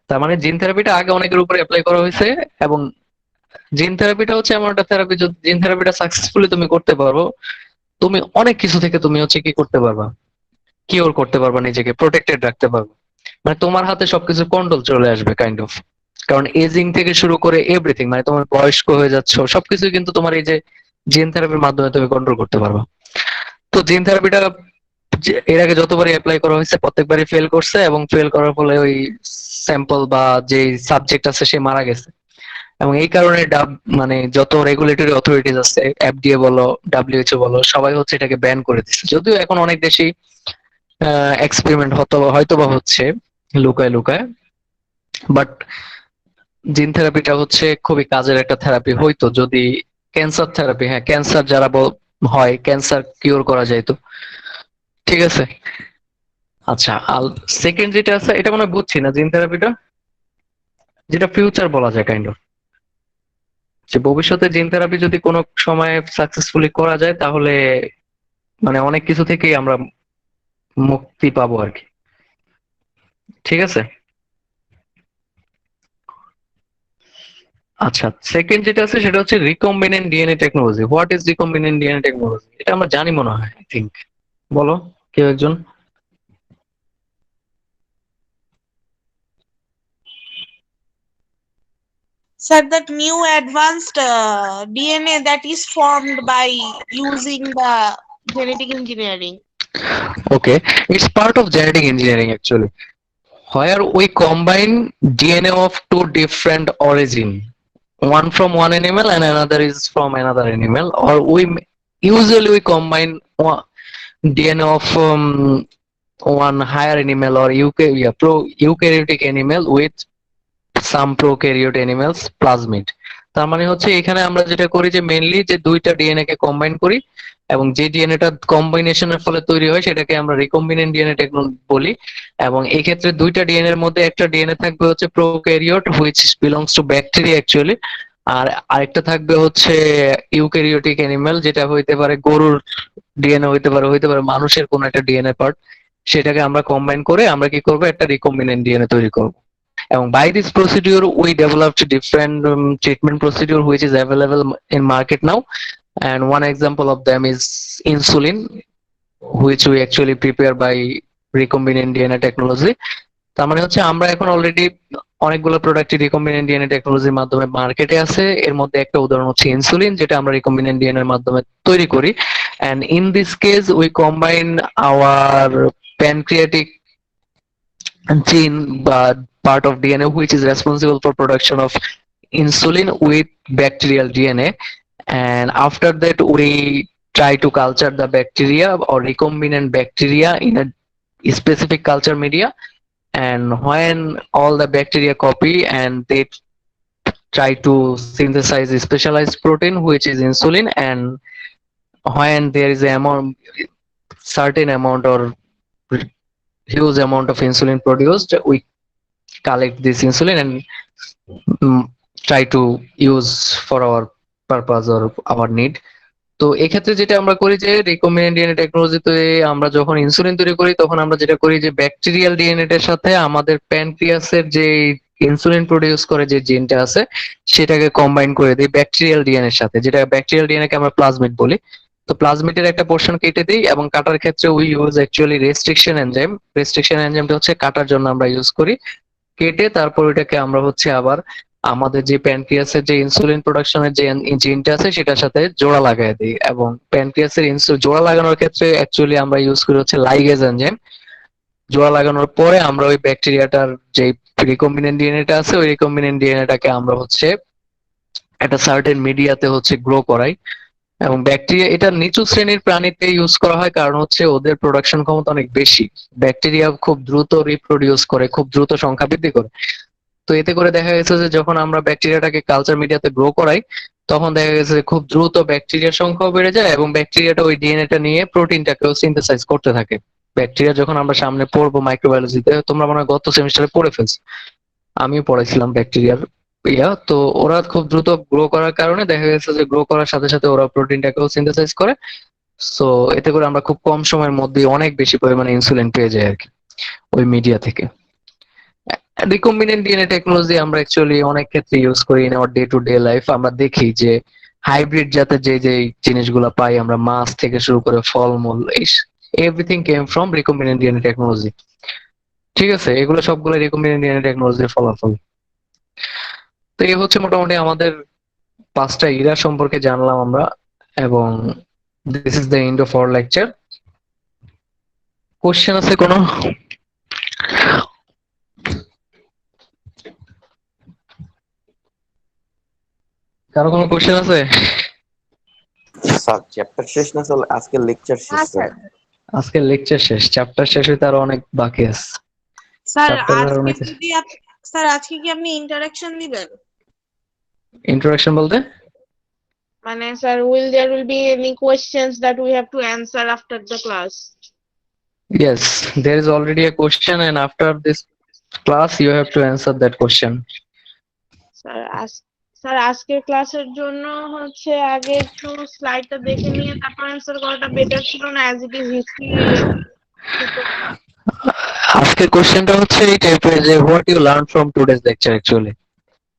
তার মানে জিন থেরাপিটা আগে অনেকের উপরে অ্যাপ্লাই করা হয়েছে, এবং জিন থেরাপিটা হচ্ছে এমন একটা থেরাপি, যদি জিন থেরাপিটা সাকসেসফুলি তুমি করতে পারো, তুমি অনেক কিছু থেকে তুমি হচ্ছে কি করতে পারবা, কিওর করতে পারবা, নিজেকে প্রোটেক্টেড রাখতে পারবা। মানে তোমার হাতে সবকিছু কন্ট্রোল চলে আসবে কাইন্ড অফ। কারণ এজিং থেকে শুরু করে এভরিথিং, মানে তোমার বয়স্ক হয়ে যাচ্ছ, সবকিছু কিন্তু তোমার এই যে জিন থেরাপির মাধ্যমে তুমি কন্ট্রোল করতে পারবা। তো জিন থেরাপিটা এর আগে যতবারই অ্যাপ্লাই করা হয়েছে প্রত্যেকবারই ফেল করছে, এবং ফেল করার ফলে ওই স্যাম্পল বা যে সাবজেক্ট আছে সে মারা গেছে। এবং এই কারণে মানে যত রেগুলেটরি অথরিটিজ আছে, এফডিএ বলো, ডাব্লিউএইচও বলো, সবাই হচ্ছে এটাকে ব্যান করে দিচ্ছে। যদিও এখন অনেক দেশই এক্সপেরিমেন্ট হয়তো বা হচ্ছে লুকায় লুকায়, বাট জিন থেরাপিটা হচ্ছে খুবই কাজের একটা থেরাপি হইতো যদি ক্যান্সার থেরাপি, হ্যাঁ ক্যান্সার যারা হয়, ক্যান্সার কিওর করা যাইতো। ঠিক আছে, আচ্ছা। আর সেকেন্ড যেটা আছে, এটা মনে হয় বুঝছি না, জিন থেরাপিটা যেটা ফিউচার বলা যায় কাইন্ড অফ, যে ভবিষ্যতে জিন থেরাপি যদি কোনো সময় সাকসেসফুলি করা যায় তাহলে মানে অনেক কিছু থেকেই আমরা মুক্তি পাবো আর কি। ঠিক আছে, আচ্ছা। সেকেন্ড যেটা আছে সেটা হচ্ছে recombinant DNA technology. What is recombinant DNA technology? এটা আমরা জানি মনে হয়, আই থিংক। বলো কেউ একজন। Sir, that new advanced DNA that is formed by using the genetic engineering. Okay, it's part of genetic engineering actually, where we combine DNA of two different origin, one from one animal and another is from another animal, or usually we combine DNA of one higher animal or eukaryotic animal with some prokaryote animals plasmid। তার মানে হচ্ছে এখানে আমরা যেটা করি যে মেইনলি যে দুইটা ডিএনএ কে কম্বাইন করি, এবং যে ডিএনএটা কম্বিনেশনের ফলে তৈরি হয় সেটাকে আমরা রিকম্বিনেন্ট ডিএনএ টেকনোলজি বলি। এবং এই ক্ষেত্রে দুইটা ডিএনএ এর মধ্যে একটা ডিএনএ থাকবে হচ্ছে prokaryote which belongs to bacteria actually, আর আরেকটা থাকবে হচ্ছে ইউক্যারিওটিক অ্যানিমাল, যেটা হইতে পারে গরুর ডিএনএ, হইতে পারে মানুষের কোন একটা ডিএনএ পার্ট। সেটাকে আমরা কম্বাইন করে আমরা কি করব, একটা রিকম্বিনেন্ট ডিএনএ তৈরি করব। এবং by this procedure we developed different treatment procedure which is available in market now, and one example of them is insulin, which we actually prepare by recombinant DNA technology। তার মানে হচ্ছে আমরা এখন অলরেডি অনেকগুলো প্রোডাক্ট রিকম্বিনেন্ট ডিএনএ টেকনোলজির মাধ্যমে মার্কেটে আছে। এর মধ্যে একটা উদাহরণ হচ্ছে ইনসুলিন, যেটা আমরা রিকম্বিনেন্ট ডিএনএ এর মাধ্যমে তৈরি করি। and in this case we combine our pancreatic gene but part of DNA which is responsible for production of insulin with bacterial DNA, and after that we try to culture the bacteria or recombinant bacteria in a specific culture media, and when all the bacteria copy and they try to synthesize a specialized protein which is insulin, and when there is a certain amount or huge amount of insulin produced, we collect this insulin and try to use for our purpose or our need. তো এক্ষেত্রে যেটা আমরা করি যে রিকম্বিনেন্ট ডিএনএ টেকনোলজিতে আমরা যখন ইনসুলিন তৈরি করি তখন আমরা যেটা করি যে ব্যাকটেরিয়াল ডিএনএ এর সাথে আমাদের প্যানক্রিয়াসের যে ইনসুলিন প্রডিউস করে যে জিনটা আছে সেটাকে কম্বাইন করে দিই ব্যাকটেরিয়াল ডিএনএ এর সাথে, যেটা ব্যাকটেরিয়াল ডিএনএ কে আমরা প্লাজমিড বলি। তো প্লাজমিডের একটা পোর্শন কেটে দিই এবং কাটার ক্ষেত্রে we use actually restriction enzyme. Restriction এনজাইমটা হচ্ছে কাটার জন্য আমরা ইউজ করি। কেটে তারপর ওইটাকে আমরা হচ্ছে আবার আমাদের যে প্যানক্রিয়াসের যে ইনসুলিন প্রোডাকশনের যে জিনটা আছে সেটার সাথে জোড়া লাগাই দিই। এবং প্যানক্রিয়াসের জোড়া লাগানোর ক্ষেত্রে অ্যাকচুয়ালি আমরা ইউজ করি হচ্ছে লাইগেজ এনজাইম। জোড়া লাগানোর পরে আমরা ওই ব্যাকটেরিয়াটার যে রিকম্বিনেন্ট ডিএনএটা আছে ওই রিকম্বিনেন্ট ডিএনএটাকে আমরা হচ্ছে একটা সার্টেন মিডিয়াতে হচ্ছে গ্রো করাই। এবং ব্যাকটেরিয়া এটা নিচু শ্রেণীর প্রাণীতে ইউজ করা হয় কারণ হচ্ছে ওদের প্রোডাকশন ক্ষমতা অনেক বেশি। ব্যাকটেরিয়া খুব দ্রুত রিপ্রোডিউস করে, খুব দ্রুত সংখ্যা বৃদ্ধি করে। তো এতে করে দেখা গেছে যে যখন আমরা ব্যাকটেরিয়াটাকে কালচার মিডিয়াতে গ্রো করাই তখন দেখা গেছে যে খুব দ্রুত ব্যাকটেরিয়ার সংখ্যাও বেড়ে যায় এবং ব্যাকটেরিয়াটা ওই ডিএনএটা নিয়ে প্রোটিনটাকেও সিনথেসাইজ করতে থাকে। ব্যাকটেরিয়া যখন আমরা সামনে পড়বো মাইক্রোবায়োলজিতে, তোমরা মনে হয় গত সেমিস্টারে পড়ে ফেলছো, আমিও পড়েছিলাম ব্যাকটেরিয়ার তো ওরা খুব দ্রুত গ্রো করার কারণে দেখা গেছে যে গ্রো করার সাথে সাথে ওরা প্রোটিনটাকেও সিনথেসাইজ করে। সো এতে করে আমরা খুব কম সময়ের মধ্যে অনেক বেশি পরিমাণে ইনসুলিন পেয়ে যাই আর কি ওই মিডিয়া থেকে। রিকম্বিনেন্ট ডিএনএ টেকনোলজি আমরা অ্যাকচুয়ালি অনেক ক্ষেত্রে ইউজ করি in our day to day life. আমরা দেখি যে হাইব্রিড জাতের যে যে জিনিসগুলো পাই আমরা, মাছ থেকে শুরু করে ফলমূল, everything came from recombinant DNA technology. ঠিক আছে, এগুলো সবগুলো রিকম্বিনেন্ট ডিএনএ টেকনোলজির ফলাফল। তো এই হচ্ছে মোটামুটি আমাদের 5টা ইরা সম্পর্কে জানলাম আমরা, এবং this is the end of our lecture. Question আছে কোনো? কারো কোনো কোশ্চেন আছে? স্যার চ্যাপ্টার শেষ না স্যার, আজকে লেকচার শেষ স্যার। আজকে লেকচার শেষ, চ্যাপ্টার শেষ হইতে আরো অনেক বাকি আছে। স্যার Chapter আর আজকে অনেক যদি স্যার আজকে কি আপনি ইন্টারাকশন দিবেন? ইন্ট্রোডাকশন বলতে মানে sir there will be any questions that we have to answer after the class? yes, there is already a question and after this class you have to answer that question. Sir আজকের ক্লাসের জন্য হচ্ছে আগে একটু স্লাইডটা দেখে নিয়ে তারপর অ্যানসার করাটা বেটার ছিল না, অ্যাজ ইট ইজ হিস্ট্রি। আজকের কোশ্চেনটা হচ্ছে এই টাইপের যে what you learned from today's lecture actually.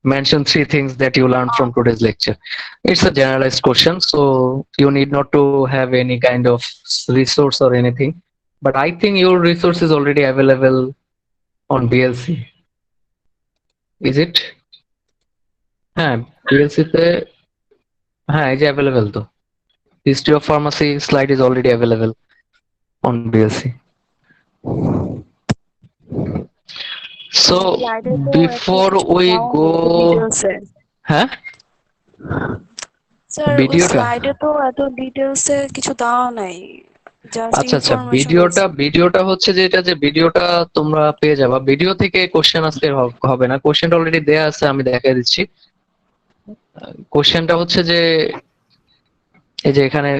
Mention 3 things that you learned from today's lecture. It's a generalized question, so you need not to have any kind of resource or anything. But I think your resource is already available on BLC. Is it? হ্যাঁ, BLC তে হ্যাঁ এই যে available তো। History of Pharmacy slide is already available on BLC. So before we go, হ্যাঁ স্যার ভিডিওটা স্লাইডে তো এত ডিটেইলসে কিছু দেওয়া নাই, জাস্ট আচ্ছা আচ্ছা, ইনফরমেশন। ভিডিওটা হচ্ছে যেটা যে ভিডিওটা তোমরা পেয়ে যাবা। ভিডিও থেকে কোশ্চেন আজকে হবে না, কোশ্চেনটা অলরেডি দেয়া আছে, আমি দেখাই দিচ্ছি। কোশ্চেনটা হচ্ছে যে এই যে এখানে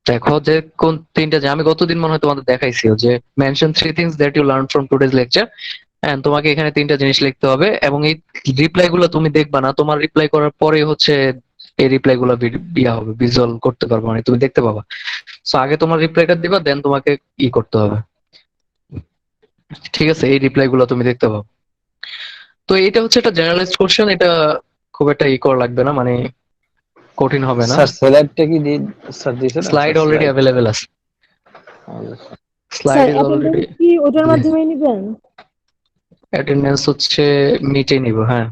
দেখো যে কোন তিনটা, যে আমি গতদিন মনে হয় তোমাদের দেখাইছি যে mention 3 things that you learned from today's lecture, এন্ড তোমাকে এখানে 3টা জিনিস লিখতে হবে এবং এই রিপ্লাই গুলো তুমি দেখবা না, তোমার রিপ্লাই করার পরে হচ্ছে এই রিপ্লাই গুলো ইয়া হবে, ভিজুয়াল করতে পারবে, মানে তুমি দেখতে পাবা। সো আগে তোমার রিপ্লাইটা দিবা, দেন তোমাকে করতে হবে। ঠিক আছে, এই রিপ্লাই গুলো তুমি দেখতে পাবো। তো এটা হচ্ছে একটা জেনারেলাইজড কোশ্চেন, এটা খুব একটা করা লাগবে না, মানে কঠিন হবে না। স্যার স্লাইডটা কি স্যার দিয়েছেন? স্লাইড অলরেডি अवेलेबल আছে, স্লাইড ইজ অলরেডি। কি ওটার মাধ্যমে নেবেন? অ্যাটেন্ডেন্স হচ্ছে মিটে নিব। হ্যাঁ,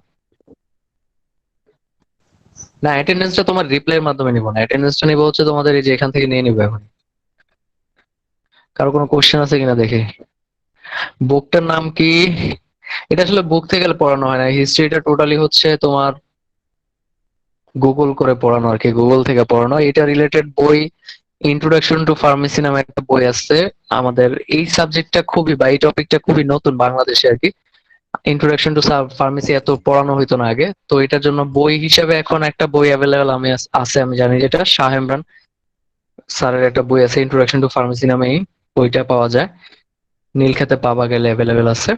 না অ্যাটেন্ডেন্সটা তোমার রিপ্লাইয়ের মাধ্যমে নিব না, অ্যাটেন্ডেন্সটা নিব হচ্ছে তোমাদের এই যে এখান থেকে নিয়ে নিব এখন। কারো কোনো কোশ্চেন আছে কিনা দেখে। বুকটার নাম কি? এটা আসলে বুক থেকে পড়ানো হয় না, হিস্ট্রিটা টোটালি হচ্ছে তোমার গুগল করে পড়ানো আর কি, গুগল থেকে পড়ানো। এটা রিলেটেড বই ইন্ট্রোডাকশন টু ফার্মেসি নামে একটা বই আছে আমাদের। এই সাবজেক্টটা খুবই বা এই টপিকটা খুবই নতুন বাংলাদেশে আর কি। ইন্ট্রোডাকশন টু ফার্মেসি এত পড়ানো হইতো না আগে, তো এটার জন্য বই হিসেবে এখন একটা বই অ্যাভেলেবল আছে, আমি জানি যেটা শাহ ইমরান স্যারের একটা বই আছে ইন্ট্রোডাকশন টু ফার্মেসি নামে, বইটা পাওয়া যায় নীলক্ষেতে পাওয়া গেলে অ্যাভেলেবেল আছে।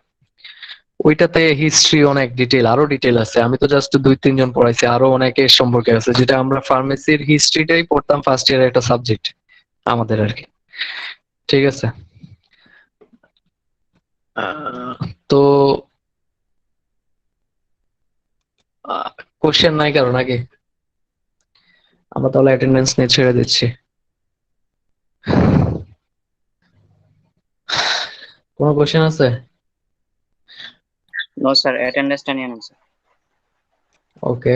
ওইটাতে হিস্ট্রি অনেক ডিটেল, আরো ডিটেল আছে। আমি তো জাস্ট 2-3 জন পড়াইছি, আরো অনেকের সম্পর্কে আছে, যেটা আমরা ফার্মেসির হিস্ট্রিটাই পড়তাম ফার্স্ট ইয়ারের একটা সাবজেক্ট আমাদের আর কি। ঠিক আছে, তো কোশ্চেন নাই কারো নাকি? আমরা তাহলে অ্যাটেন্ডেন্স নিয়ে ছেড়ে দিচ্ছি। কোনো কোশ্চেন আছে? নো স্যার, অ্যাটেন্ডেন্সটা নিয়ে নেন স্যার। ওকে।